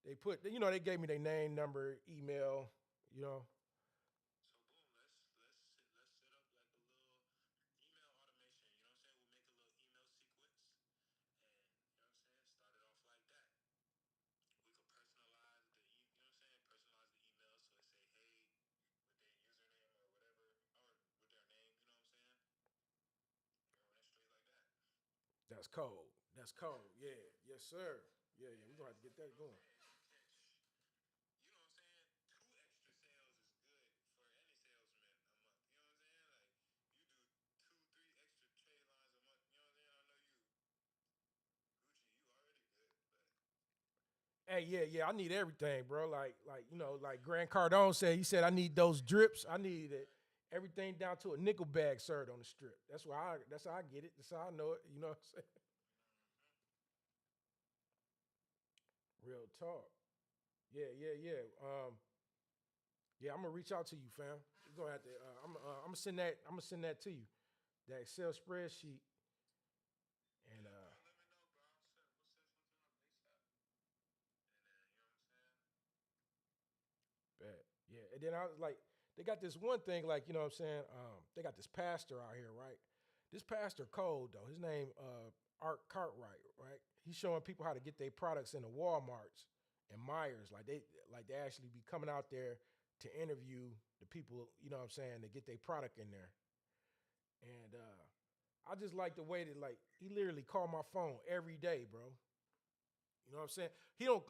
They put, they gave me their name, number, email, you know. That's cold. That's cold. Yeah. Yes, sir. Yeah. We're gonna have to get that going. Hey, yeah. I need everything, bro. Like Grant Cardone said. He said I need those drips. I need it. Everything down to a nickel bag served on the strip. That's how I get it. That's how I know it. You know what I'm saying? Real talk. Yeah. Yeah, I'm gonna reach out to you, fam. You're gonna have to. I'm gonna send that. I'm gonna send that to you. That Excel spreadsheet. And bet. Yeah. And then I was like, they got this one thing, like, you know what I'm saying? They got this pastor out here, right? This pastor cold though. His name Art Cartwright, right? He's showing people how to get their products into Walmarts and Myers. Like they actually be coming out there to interview the people, you know what I'm saying, to get their product in there. And I just like the way that like he literally called my phone every day, bro. You know what I'm saying? He don't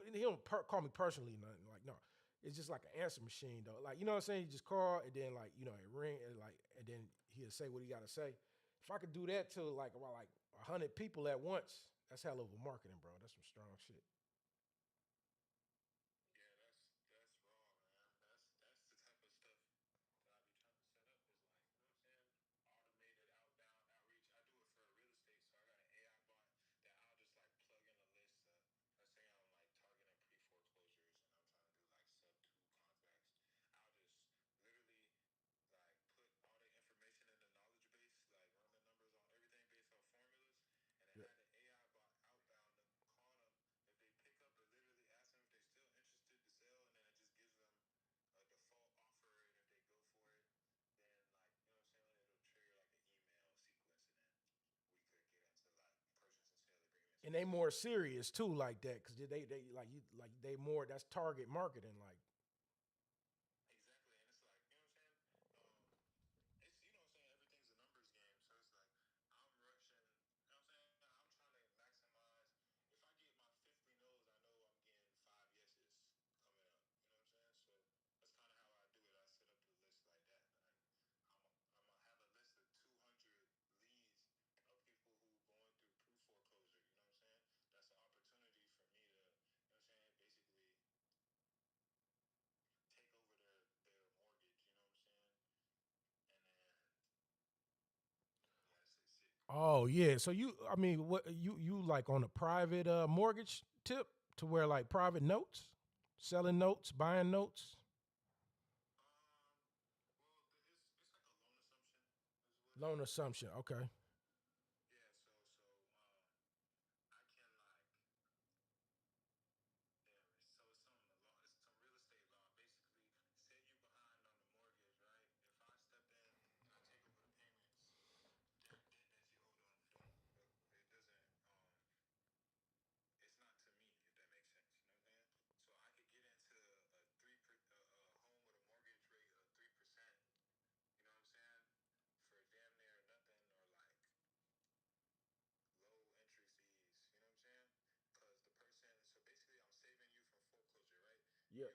call me personally, nothing like no. It's just like an answer machine though. Like you know what I'm saying? You just call and then like you know it ring and like and then he'll say what he got to say. If I could do that to like about like 100 people at once, that's hell of a marketing, bro. That's some strong shit. Yeah. And they more serious too, like that, because they like you like they more that's target marketing, like oh yeah. So you, I mean, what you like on a private mortgage tip to where like private notes, selling notes, buying notes, loan assumption. Okay. Yeah.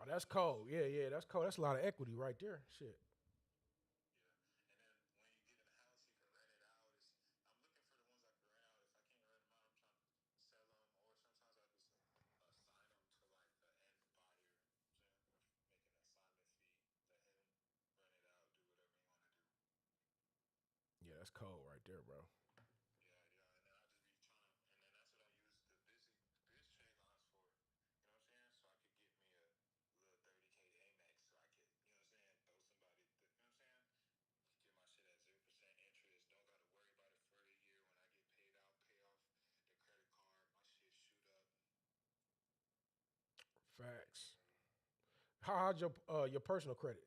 Oh, that's cold. Yeah, yeah, that's cold. That's a lot of equity right there. Shit. Yeah, that's cold right there, bro. Facts. How's your personal credit?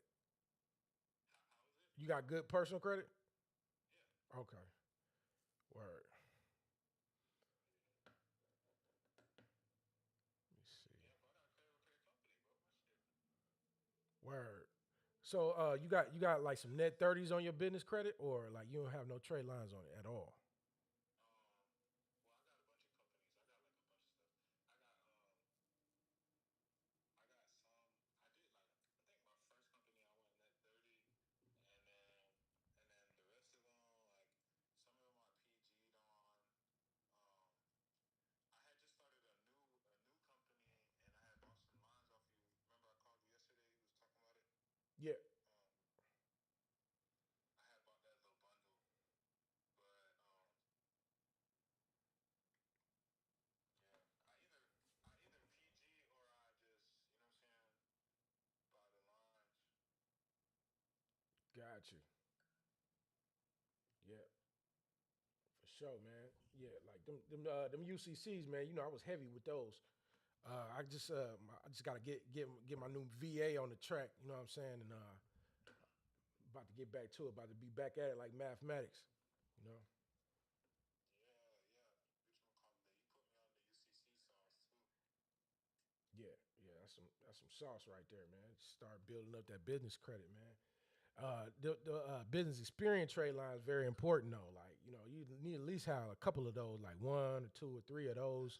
You got good personal credit? Okay. Word. Let me see. Word. So you got like some net 30s on your business credit, or like you don't have no trade lines on it at all. Got you. Yeah, for sure, man. Yeah, like them UCCs, man. You know, I was heavy with those. I just gotta get my new VA on the track. You know what I'm saying? And about to get back to it. About to be back at it like mathematics. You know? Yeah, yeah. That's some sauce right there, man. Start building up that business credit, man. The business experience trade line is very important though. Like you need at least have a couple of those, like one or two or three of those.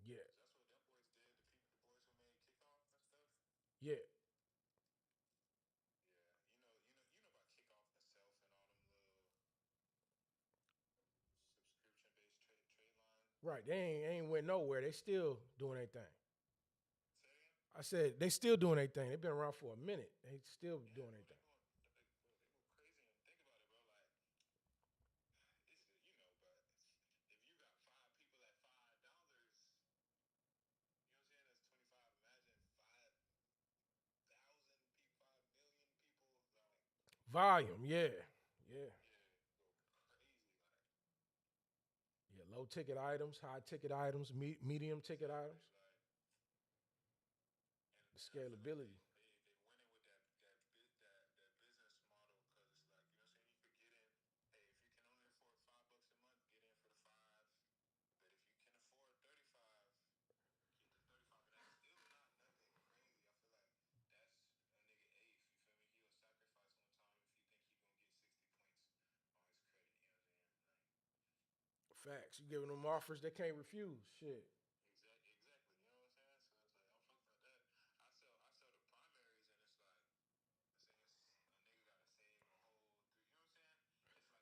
Yeah, yeah, right. They ain't went nowhere. They still doing their thing. I said they still doing their thing. They've been around for a minute. They still doing their thing. Volume, yeah, yeah, yeah. Low ticket items, high ticket items, medium ticket items. The scalability. Facts. You giving them offers they can't refuse. Shit.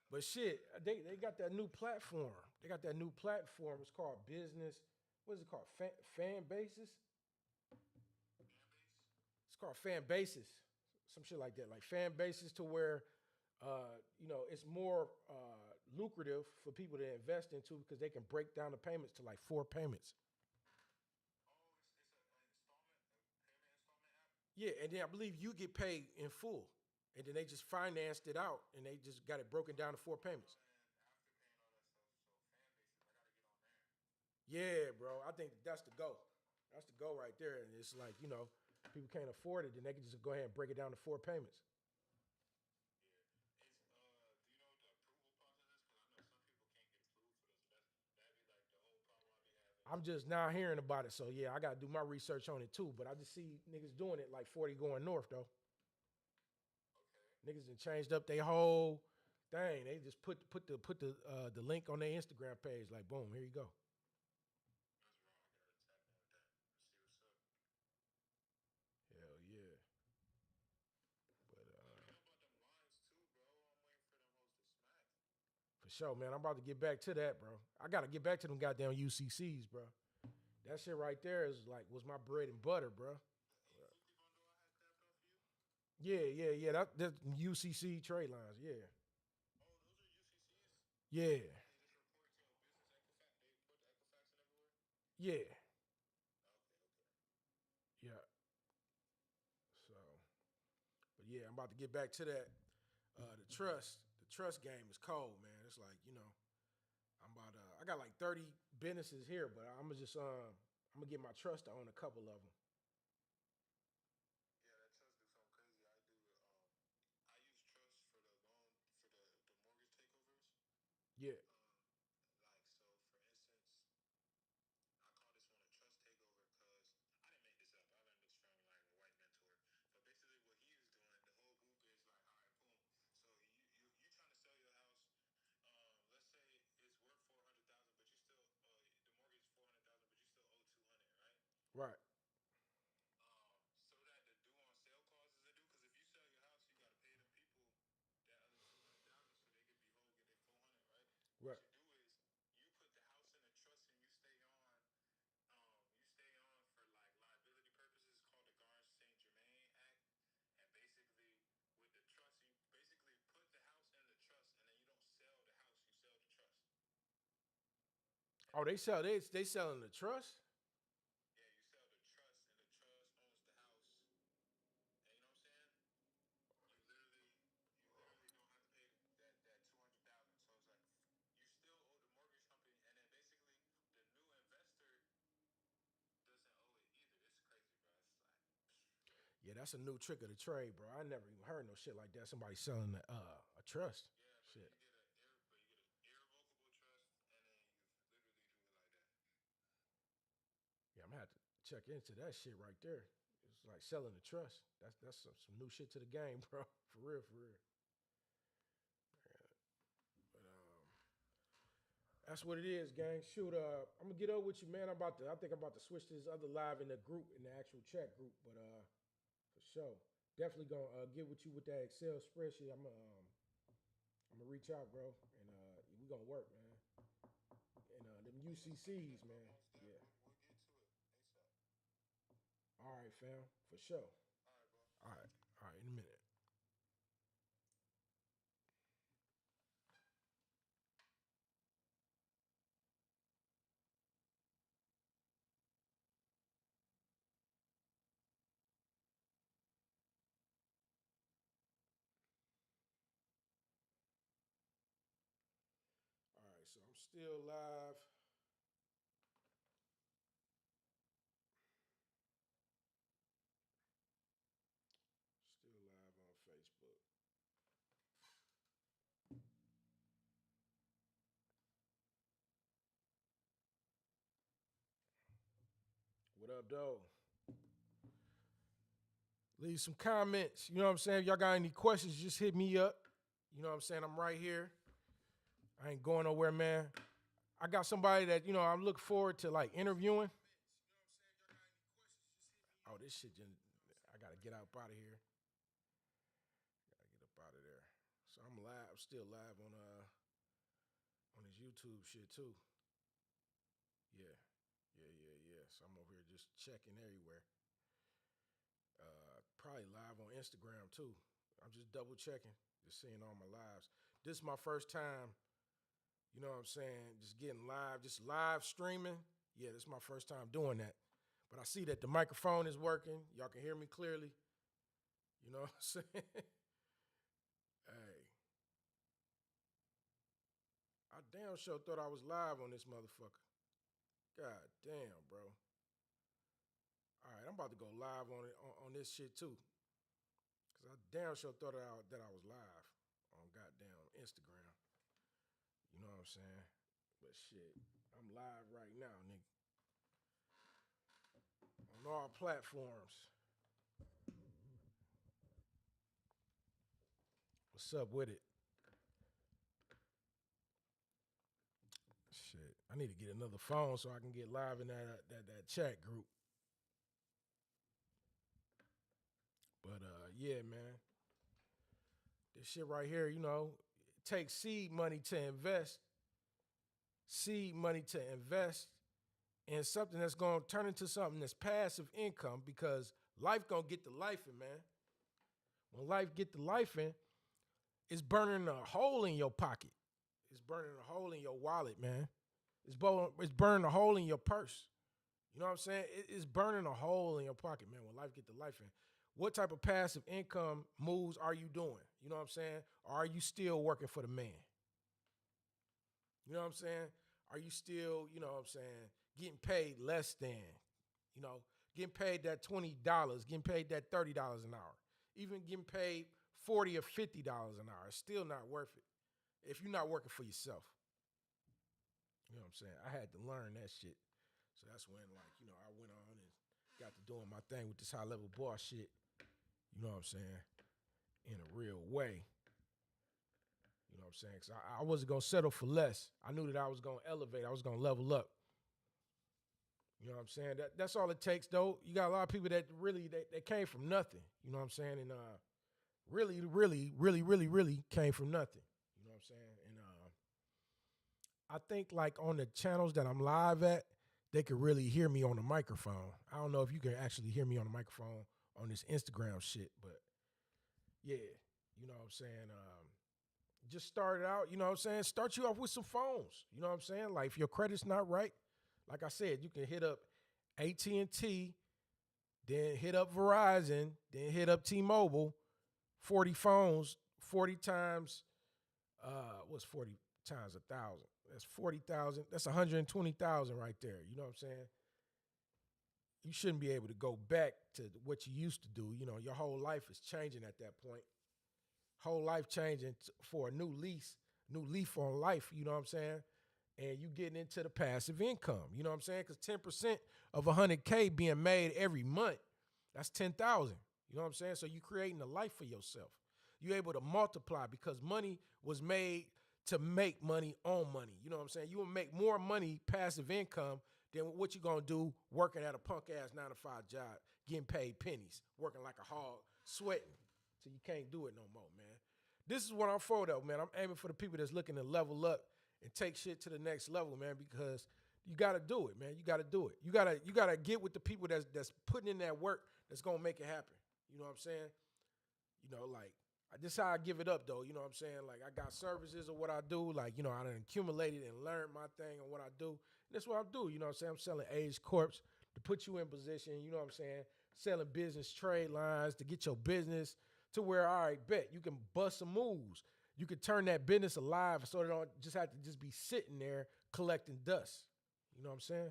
But shit, they got that new platform. They got that new platform. It's called business. What is it called? Fan basis. It's called fan basis. Some shit like that. Like fan basis to where it's more lucrative for people to invest into because they can break down the payments to like four payments. Yeah, and then I believe you get paid in full, and then they just financed it out, and they just got it broken down to four payments. Yeah, bro. I think that's the go. That's the go right there. And it's like, people can't afford it, then they can just go ahead and break it down to four payments. I'm just now hearing about it. So yeah, I gotta do my research on it too. But I just see niggas doing it like 40 going north though. Niggas done changed up their whole thing. They just put the link on their Instagram page, like boom, here you go. Hell yeah. But for sure, man. I'm about to get back to that, bro. I gotta get back to them goddamn UCCs, bro. That shit right there is like was my bread and butter, bro. Yeah, yeah, yeah. That's UCC trade lines. Yeah, yeah, yeah, yeah. So, but yeah, I'm about to get back to that. The trust game is cold, man. It's like I got like 30 businesses here, but I'm gonna get my trust to own a couple of them. Yeah. Right. Right. Oh, they selling the trust? Yeah, that's a new trick of the trade, bro. I never even heard no shit like that. Somebody selling a trust. Shit. Yeah, I'm gonna have to check into that shit right there. It's like selling the trust. That's some new shit to the game, bro. For real, for real. But that's what it is, gang. Shoot, I'm gonna get up with you, man. I think I'm about to switch to this other live in the group, in the actual chat group. But for sure, definitely gonna get with you with that Excel spreadsheet. I'm gonna reach out, bro, and we gonna work, man. And them UCCs, man. Yeah. All right, fam, for sure. All right, in a minute. All right, so I'm still live. Still live on Facebook. What up, though? Leave some comments. You know what I'm saying? If y'all got any questions, just hit me up. You know what I'm saying? I'm right here. I ain't going nowhere, man. I got somebody that, I'm looking forward to like interviewing. Oh, this shit just, I gotta get up out of here. Gotta get up out of there. So I'm live, I'm still live on his YouTube shit too. Yeah. Yeah. So I'm over here just checking everywhere. Probably live on Instagram too. I'm just double checking, just seeing all my lives. This is my first time, you know what I'm saying, just getting live, just live streaming. Yeah, this is my first time doing that. But I see that the microphone is working. Y'all can hear me clearly. You know what I'm saying? Hey, I damn sure thought I was live on this motherfucker. God damn, bro. All right, I'm about to go live on it on this shit too. Cause I damn sure thought that I was live on goddamn Instagram. You know what I'm saying? But shit, I'm live right now, nigga. On all platforms. What's up with it? Shit, I need to get another phone so I can get live in that chat group. But yeah, man, this shit right here, it takes seed money to invest. Seed money to invest in something that's gonna turn into something that's passive income because life gonna get the life in, man. When life get the life in, it's burning a hole in your pocket. It's burning a hole in your wallet, man. It's burning a hole in your purse. You know what I'm saying? It's burning a hole in your pocket, man, when life get the life in. What type of passive income moves are you doing? You know what I'm saying? Or are you still working for the man? You know what I'm saying? Are you still, you know what I'm saying, getting paid less than, you know, getting paid that $20, getting paid that $30 an hour, even getting paid $40 or $50 an hour? It's still not worth it if you're not working for yourself. You know what I'm saying? I had to learn that shit. So that's when, like, I went on and got to doing my thing with this high level boss shit. You know what I'm saying? In a real way. You know what I'm saying? Because I wasn't going to settle for less. I knew that I was going to elevate. I was going to level up. You know what I'm saying? That's all it takes, though. You got a lot of people that really, they came from nothing. You know what I'm saying? And really came from nothing. You know what I'm saying? And I think, like, on the channels that I'm live at, they could really hear me on the microphone. I don't know if you can actually hear me on the microphone on this Instagram shit, but yeah, you know what I'm saying? Just started out, you know what I'm saying? Start you off with some phones. You know what I'm saying? Like, if your credit's not right, like I said, you can hit up AT&T, then hit up Verizon, then hit up T-Mobile, 40 phones, 40 times, what's 40 times 1,000? That's 40,000. That's 120,000 right there. You know what I'm saying? You shouldn't be able to go back to what you used to do. You know, your whole life is changing at that point. Whole life changing for a new leaf on life. You know what I'm saying? And you getting into the passive income. You know what I'm saying? Because 10% of 100K being made every month, that's 10,000. You know what I'm saying? So you creating a life for yourself. You're able to multiply because money was made to make money on money. You know what I'm saying? You will make more money, passive income, than what you going to do working at a punk-ass 9-to-5 job, getting paid pennies, working like a hog, sweating. So you can't do it no more, man. This is what I'm for, though, man. I'm aiming for the people that's looking to level up and take shit to the next level, man, because you got to do it, man. You got to do it. You got to get with the people that's putting in that work that's going to make it happen. You know what I'm saying? You know, like, this is how I give it up, though. You know what I'm saying? Like, I got services of what I do. Like, I done accumulated and learned my thing on what I do. And that's what I do. You know what I'm saying? I'm selling Age Corps to put you in position. You know what I'm saying? Selling business trade lines to get your business to where, all right, bet, you can bust some moves. You can turn that business alive so it don't just have to just be sitting there collecting dust. You know what I'm saying?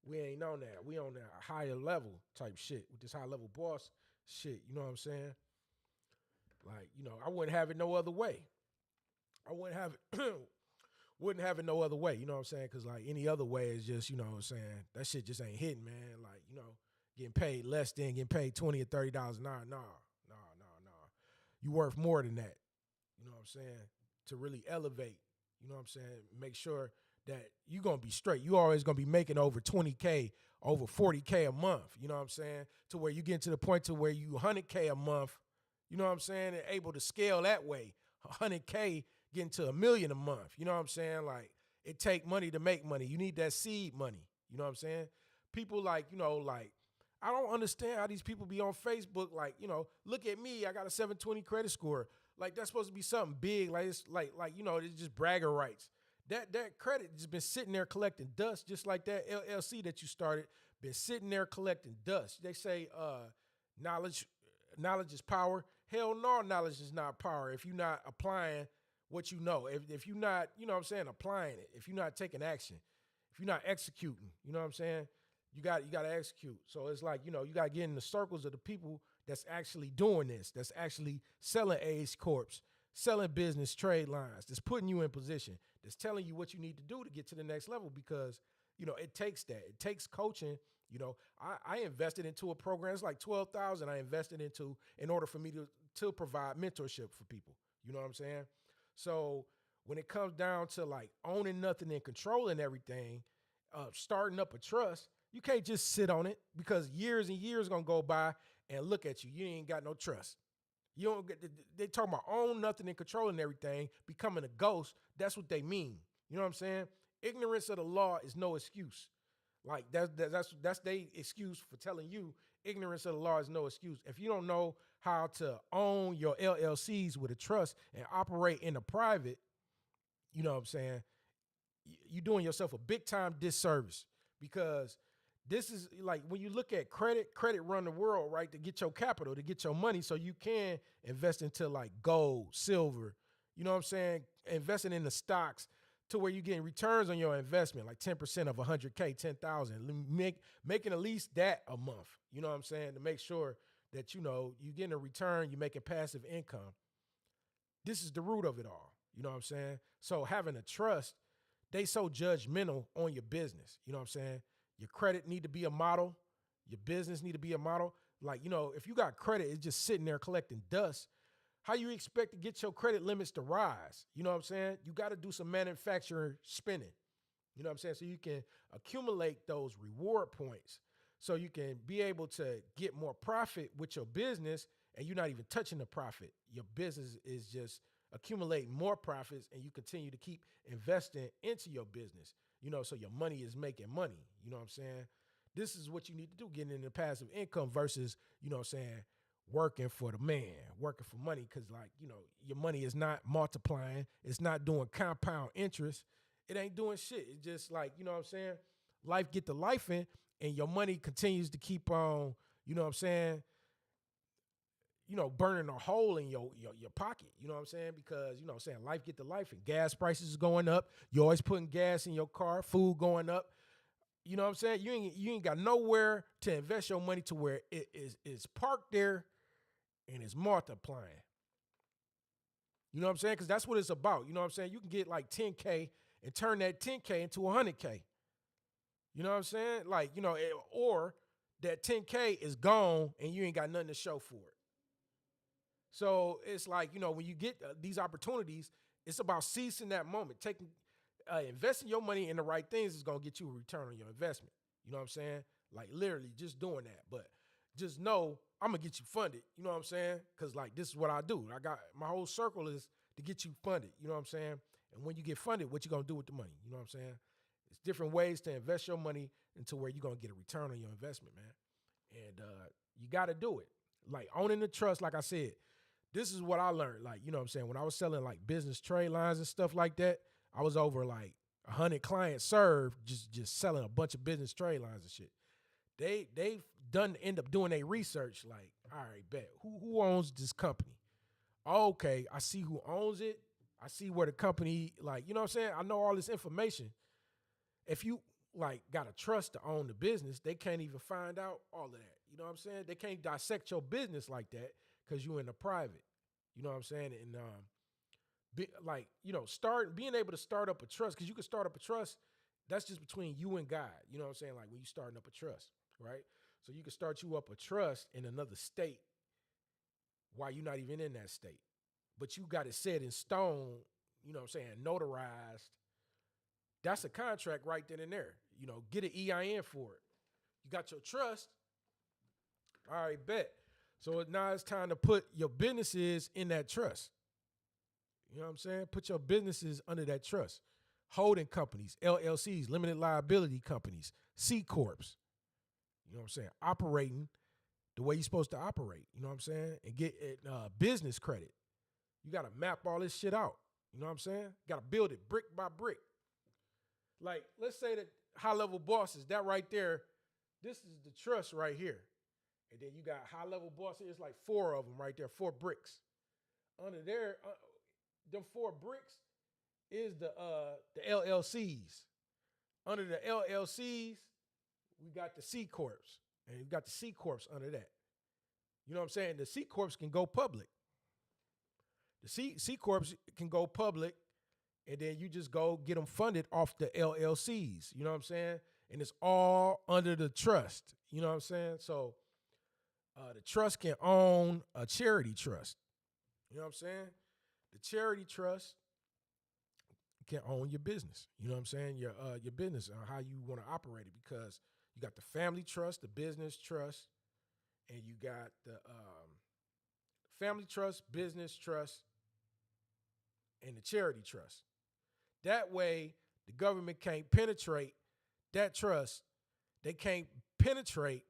We ain't on that. We on that higher level type shit with this high level boss shit. You know what I'm saying? Like, I wouldn't have it no other way. I wouldn't have it no other way. You know what I'm saying? Because, like, any other way is just, you know what I'm saying, that shit just ain't hitting, man. Like, getting paid less than getting paid $20 or $30 an hour. Nah. You worth more than that. You know what I'm saying? To really elevate, you know what I'm saying? Make sure that you're going to be straight. You always going to be making over 20K, over 40K a month. You know what I'm saying? To where you get to the point to where you 100K a month. You know what I'm saying? And able to scale that way. 100K getting to $1 million a month. You know what I'm saying? Like, it take money to make money. You need that seed money. You know what I'm saying? People like, I don't understand how these people be on Facebook like, look at me, I got a 720 credit score. Like, that's supposed to be something big. Like, it's it's just bragger rights. That credit has been sitting there collecting dust, just like that LLC that you started, been sitting there collecting dust. They say knowledge is power. Hell no, knowledge is not power if you're not applying what you know. If you're not, applying it, if you're not taking action, if you're not executing, you know what I'm saying? You got to execute. So it's like, you got to get in the circles of the people that's actually doing this, that's actually selling Age Corps, selling business trade lines, that's putting you in position, that's telling you what you need to do to get to the next level because, it takes that. It takes coaching. I invested into a program. It's like $12,000 I invested into in order for me to provide mentorship for people. You know what I'm saying? So when it comes down to like owning nothing and controlling everything, starting up a trust, you can't just sit on it because years and years going to go by and look at you. You ain't got no trust. You don't get. They talking about own nothing and controlling everything, becoming a ghost. That's what they mean. You know what I'm saying? Ignorance of the law is no excuse. Like that's their excuse for telling you ignorance of the law is no excuse. If you don't know how to own your LLCs with a trust and operate in the private, you know what I'm saying? You're doing yourself a big time disservice because this is like when you look at credit run the world, right? To get your capital, to get your money so you can invest into like gold, silver, you know what I'm saying? Investing in the stocks to where you're getting returns on your investment, like 10% of 100K, 10,000, making at least that a month, you know what I'm saying? To make sure that, you're getting a return, you're making passive income. This is the root of it all, you know what I'm saying? So having a trust, they so judgmental on your business. You know what I'm saying? Your credit need to be a model. Your business need to be a model. Like, if you got credit, it's just sitting there collecting dust. How you expect to get your credit limits to rise? You know what I'm saying? You got to do some manufacturer spending. You know what I'm saying? So you can accumulate those reward points so you can be able to get more profit with your business, and you're not even touching the profit. Your business is just accumulating more profits, and you continue to keep investing into your business, so your money is making money. You know what I'm saying? This is what you need to do, getting into passive income versus, working for the man, working for money, because, your money is not multiplying. It's not doing compound interest. It ain't doing shit. It's just like, you know what I'm saying? Life get the life in, and your money continues to keep on, burning a hole in your pocket. You know what I'm saying? Because, life get the life in. Gas prices is going up. You're always putting gas in your car, food going up. You know what I'm saying? You ain't got nowhere to invest your money to where it is parked there and it's multiplying. You know what I'm saying? Because that's what it's about. You know what I'm saying? You can get like 10K and turn that 10K into 100K. You know what I'm saying? Like, or that 10K is gone and you ain't got nothing to show for it. So it's like, when you get these opportunities, it's about seizing that moment, investing your money in the right things is going to get you a return on your investment. You know what I'm saying? Like literally just doing that. But just know I'm going to get you funded. You know what I'm saying? Because like this is what I do. I got my whole circle is to get you funded. You know what I'm saying? And when you get funded, what you going to do with the money? You know what I'm saying? It's different ways to invest your money into where you're going to get a return on your investment, man. And you got to do it. Like owning the trust, like I said, this is what I learned. Like, you know what I'm saying? When I was selling like business trade lines and stuff like that, I was over like 100 clients served just selling a bunch of business trade lines and shit. They've end up doing their research. Like, all right, bet who owns this company? Okay, I see who owns it. I see where the company, like, you know what I'm saying? I know all this information. If you like got a trust to own the business, they can't even find out all of that. You know what I'm saying? They can't dissect your business like that because you're in the private. You know what I'm saying? And being able to start up a trust, because you can start up a trust, that's just between you and God. You know what I'm saying? Like when you starting up a trust, right? So you can start you up a trust in another state while you're not even in that state. But you got it set in stone, you know what I'm saying, notarized. That's a contract right then and there. Get an EIN for it. You got your trust. All right, bet. So now it's time to put your businesses in that trust. You know what I'm saying? Put your businesses under that trust. Holding companies, LLCs, limited liability companies, C Corps. You know what I'm saying? Operating the way you're supposed to operate. You know what I'm saying? And get business credit. You got to map all this shit out. You know what I'm saying? Got to build it brick by brick. Like, let's say that high-level bosses, that right there, this is the trust right here. And then you got high-level bosses. It's like 4 of them right there, 4 bricks. Under there, them 4 bricks is the LLCs. Under the LLCs, we got the C Corps. And you got the C Corps under that. You know what I'm saying? The C Corps can go public. The C Corps can go public, and then you just go get them funded off the LLCs. You know what I'm saying? And it's all under the trust. You know what I'm saying? So the trust can own a charity trust. You know what I'm saying? The charity trust can own your business. You know what I'm saying? Your business and how you want to operate it, because you got the family trust, the business trust, and you got the family trust, business trust, and the charity trust. That way, the government can't penetrate that trust. They can't penetrate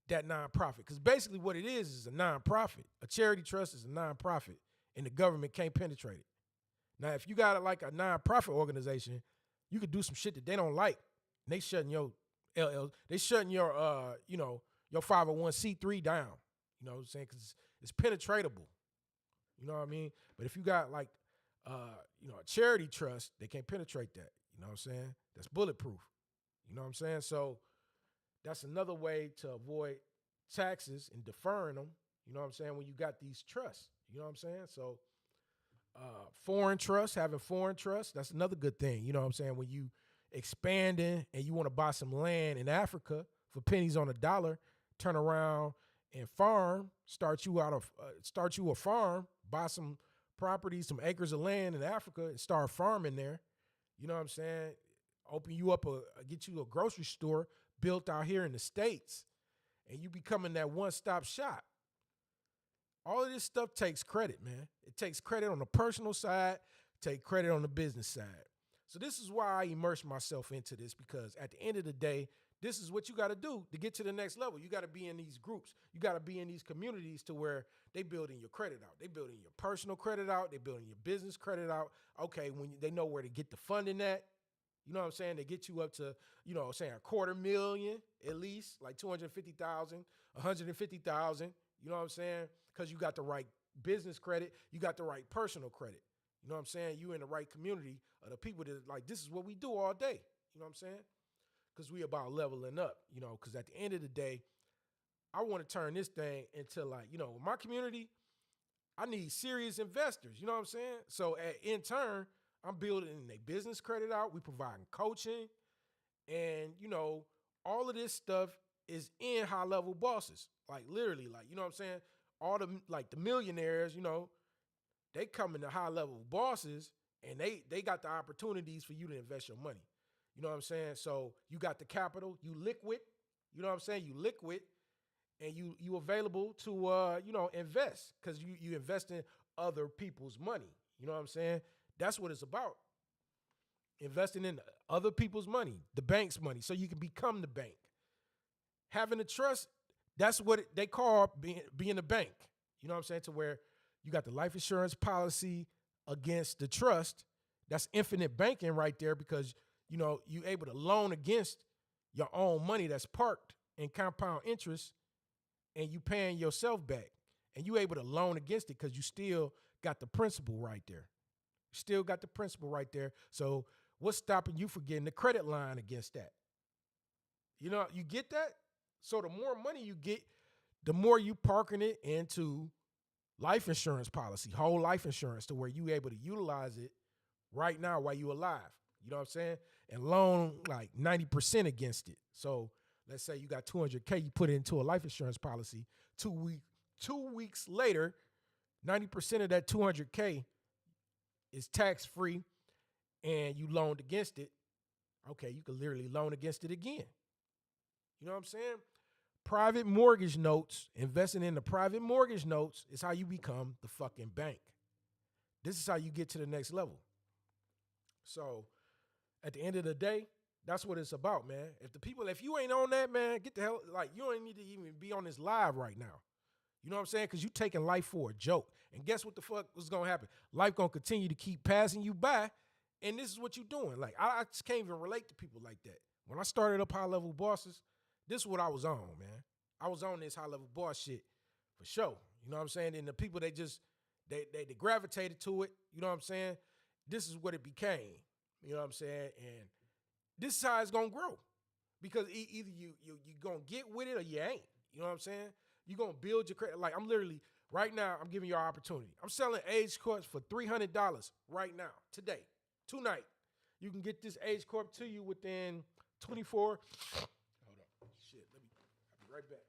that nonprofit. Because basically what it is a nonprofit. A charity trust is a nonprofit, and the government can't penetrate it. Now, if you got like a nonprofit organization, you could do some shit that they don't like. And they shutting your they shutting your your 501c3 down. You know what I'm saying? Because it's penetratable. You know what I mean? But if you got like a charity trust, they can't penetrate that. You know what I'm saying? That's bulletproof. You know what I'm saying? So that's another way to avoid taxes and deferring them. You know what I'm saying? When you got these trusts. You know what I'm saying? So Foreign trust, having foreign trust, that's another good thing. You know what I'm saying? When you expanding and you want to buy some land in Africa for pennies on a dollar, turn around and farm, start you a farm, buy some property, some acres of land in Africa and start farming there. You know what I'm saying? Open you up get you a grocery store built out here in the States and you becoming that one-stop shop. All of this stuff takes credit, man. It takes credit on the personal side, take credit on the business side. So this is why I immerse myself into this, because at the end of the day, this is what you got to do to get to the next level. You got to be in these groups. You got to be in these communities to where they building your credit out. They building your personal credit out. They building your business credit out. Okay, they know where to get the funding at. You know what I'm saying? They get you up to, you know what I'm saying, $250,000 at least, like 250,000, 150,000. You know what I'm saying? Because you got the right business credit, you got the right personal credit. You know what I'm saying? You in the right community of the people that like, this is what we do all day. You know what I'm saying? Because we about leveling up, you know, because at the end of the day, I want to turn this thing into like, you know, my community, I need serious investors. You know what I'm saying? So in turn, I'm building their business credit out. We providing coaching. And, you know, all of this stuff is in high level bosses. Like literally, like, you know what I'm saying? All the like the millionaires, you know, they come into high level bosses and they got the opportunities for you to invest your money. You know what I'm saying? So you got the capital, you liquid, you know what I'm saying? You liquid and you available to you know, invest because you invest in other people's money. You know what I'm saying? That's what it's about. Investing in other people's money, the bank's money, so you can become the bank. Having a trust, that's what they call being a bank. You know what I'm saying? To where you got the life insurance policy against the trust. That's infinite banking right there because, you know, you able to loan against your own money that's parked in compound interest and you paying yourself back. And you able to loan against it because you still got the principal right there. Still got the principal right there. So what's stopping you from getting the credit line against that? You know, you get that? So the more money you get, the more you parking it into life insurance policy, whole life insurance, to where you able to utilize it right now while you alive. You know what I'm saying? And loan like 90% against it. So let's say you got $200K, you put it into a life insurance policy. 2 weeks later, 90% of that $200K is tax free, and you loaned against it. Okay, you can literally loan against it again. You know what I'm saying? Private mortgage notes, investing in the private mortgage notes is how you become the fucking bank. This is how you get to the next level. So at the end of the day, that's what it's about, man. If you ain't on that, man, get the hell, like, you don't need to even be on this live right now. You know what I'm saying? Because you taking life for a joke. And guess what the fuck was going to happen? Life going to continue to keep passing you by, and this is what you doing. Like, I just can't even relate to people like that. When I started up High Level Bosses, this is what I was on, man. I was on this high level boss shit for sure. You know what I'm saying? And the people, they gravitated to it. You know what I'm saying? This is what it became. You know what I'm saying? And this is how it's gonna grow. Because either you gonna get with it or you ain't. You know what I'm saying? You're gonna build your credit. Like, I'm literally, right now, I'm giving you an opportunity. I'm selling Age Corps for $300 right now, today, tonight. You can get this Age Corp to you within 24. Hold on. Shit, I'll be right back.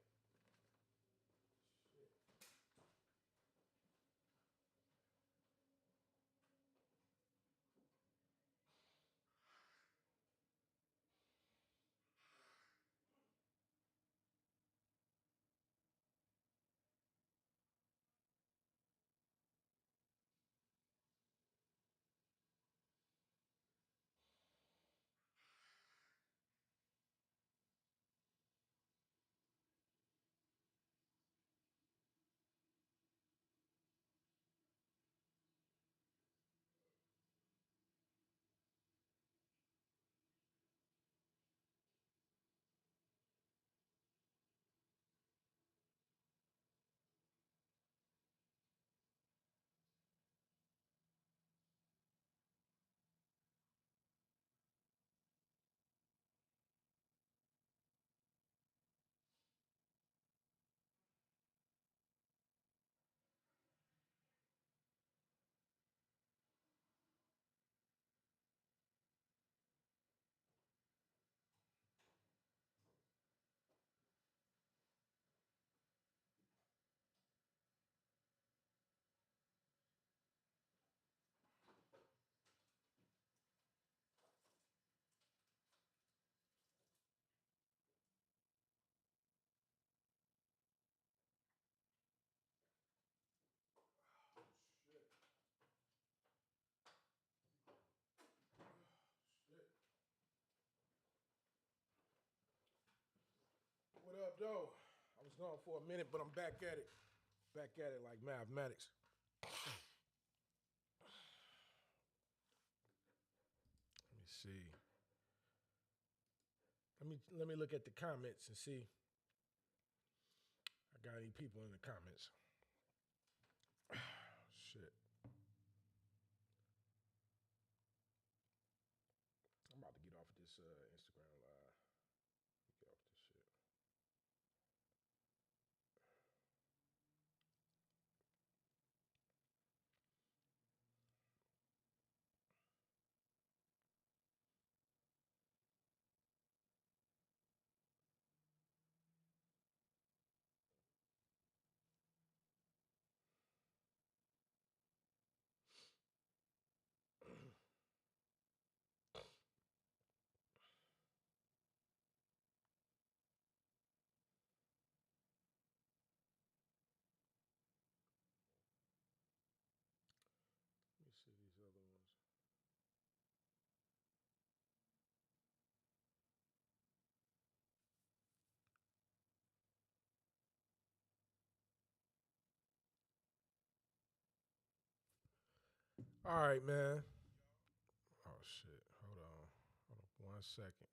up, though? I was gone for a minute, but I'm back at it. Back at it like mathematics. Let me see. Let me look at the comments and see. I got any people in the comments. Shit. I'm about to get off this Instagram live. Get off this shit. Let me see these other ones. All right, man. Oh shit. Hold on. Hold on 1 second.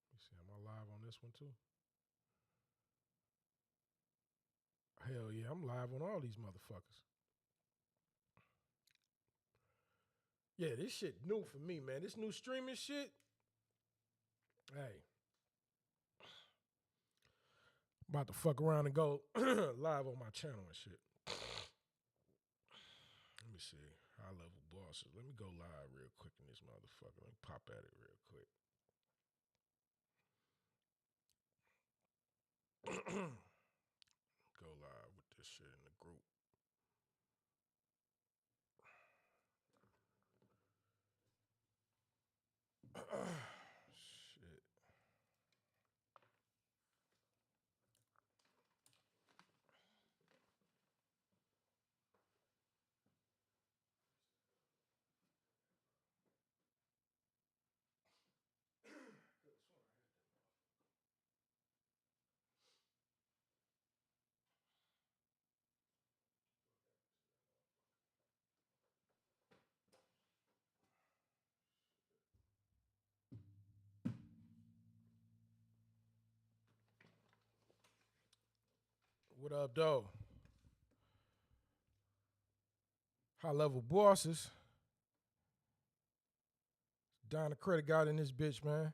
Let me see. Am I live on this one too? Hell yeah, I'm live on all these motherfuckers. Yeah, this shit new for me, man. This new streaming shit. Hey. About to fuck around and go live on my channel and shit. Let me see. High level bosses. Let me go live real quick in this motherfucker. Let me pop at it real quick. Go live with this shit in the group. Shit. What up, though? High level bosses. Don the credit guy in this bitch, man.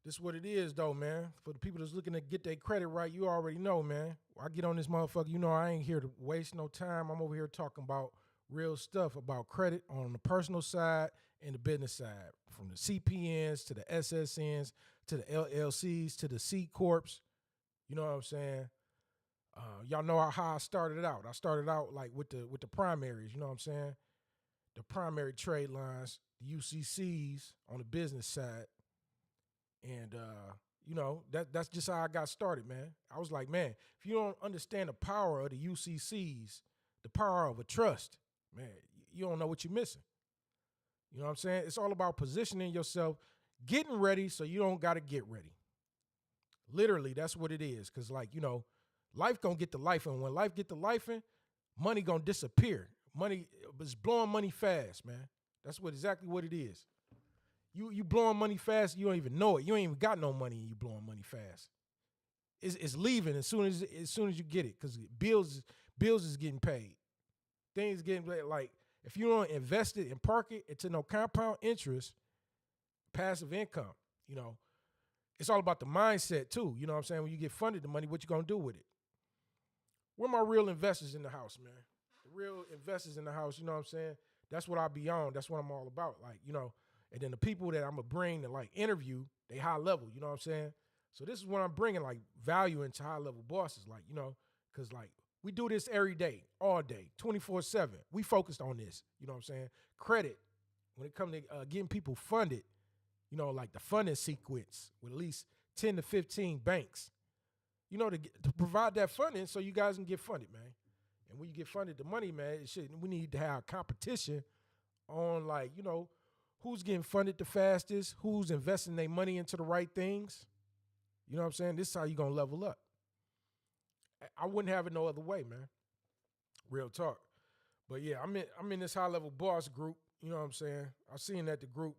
This what it is, though, man. For the people that's looking to get their credit right, you already know, man. I get on this motherfucker, you know I ain't here to waste no time. I'm over here talking about real stuff about credit on the personal side and the business side, from the CPNs to the SSNs to the LLCs to the C corps. You know what I'm saying? Y'all know how I started out. I started out like with the primaries. You know what I'm saying? The primary trade lines, the UCCs on the business side, and you know that's just how I got started, man. I was like, man, if you don't understand the power of the UCCs, the power of a trust, man, you don't know what you're missing. You know what I'm saying? It's all about positioning yourself, getting ready so you don't got to get ready. Literally, that's what it is. Because, like, you know, life gonna get to life, and when life get to life, money gonna disappear. Money is blowing money fast, man. That's exactly what it is. You blowing money fast, you don't even know it. You ain't even got no money, and you blowing money fast. It's leaving as soon as you get it, because bills is getting paid. Things getting like, if you don't invest it and park it into no compound interest, passive income, you know, it's all about the mindset too. You know what I'm saying? When you get funded the money, what you gonna do with it? Where my real investors in the house, man? The real investors in the house, you know what I'm saying? That's what I be on. That's what I'm all about. Like, you know, and then the people that I'm gonna bring to like interview, they high level, you know what I'm saying? So this is what I'm bringing, like, value into high level bosses, like, you know, because like we do this every day, all day, 24/7. We focused on this, you know what I'm saying? Credit, when it comes to getting people funded, you know, like the funding sequence with at least 10 to 15 banks, you know, to provide that funding so you guys can get funded, man. And when you get funded, the money, man, we need to have competition on, like, you know, who's getting funded the fastest, who's investing their money into the right things. You know what I'm saying? This is how you gonna level up. I wouldn't have it no other way, man. Real talk. But yeah, I'm in this high level boss group. You know what I'm saying? I seen that the group.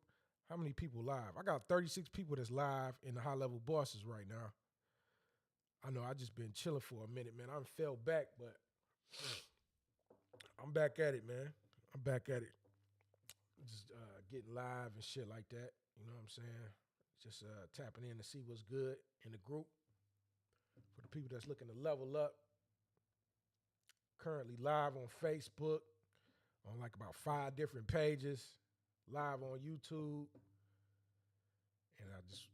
How many people live? I got 36 people that's live in the high level bosses right now. I know I just been chilling for a minute, man. I done fell back, but I'm back at it, man. I'm back at it. Just getting live and shit like that. You know what I'm saying? Just tapping in to see what's good in the group. For the people that's looking to level up, currently live on Facebook, on like about 5 different pages, live on YouTube. And I just,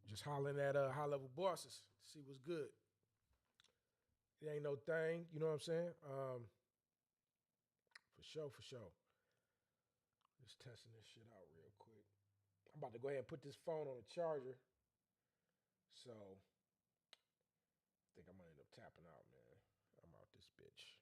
just hollering at high level bosses, see what's good. It ain't no thing, you know what I'm saying? For sure, for sure. Just testing this shit out real quick. I'm about to go ahead and put this phone on the charger. So I think I'm gonna end up tapping out, man. I'm out this bitch.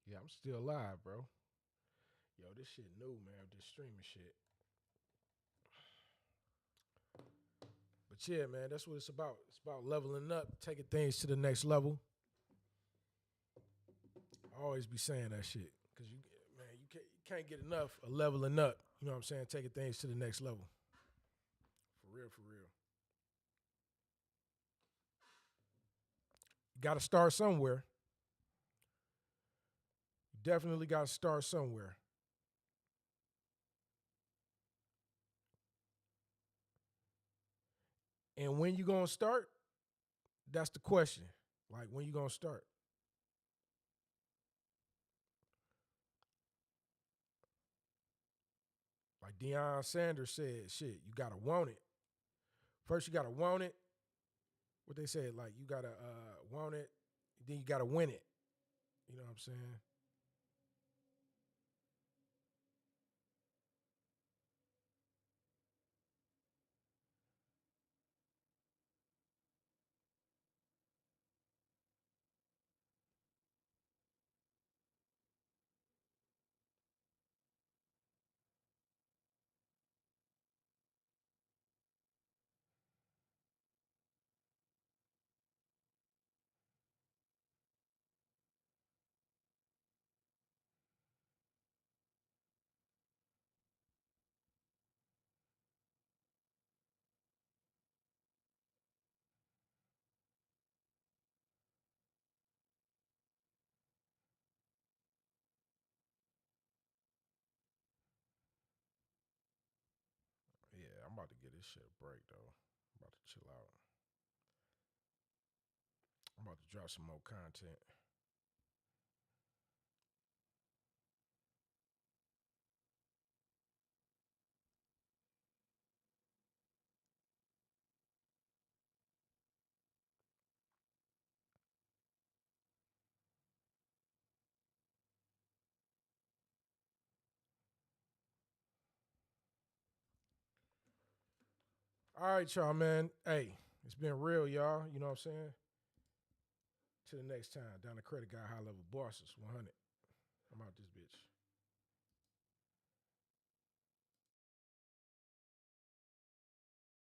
Yeah, I'm still live, bro. Yo, this shit new, man. This streaming shit. But yeah, man, that's what it's about. It's about leveling up, taking things to the next level. I always be saying that shit because man, you can't get enough of leveling up. You know what I'm saying? Taking things to the next level. For real, for real. You got to start somewhere. You definitely got to start somewhere. And when you gonna start? That's the question. Like when you gonna start? Like Deion Sanders said, shit, you gotta want it. First, you gotta want it. What they said, like you gotta want it, then you gotta win it. You know what I'm saying? Yeah, I'm about to get this shit a break though. I'm about to chill out. I'm about to drop some more content. All right, y'all, man. Hey, it's been real, y'all. You know what I'm saying? Till the next time. Down the credit guy, high level bosses, 100. I'm out this bitch.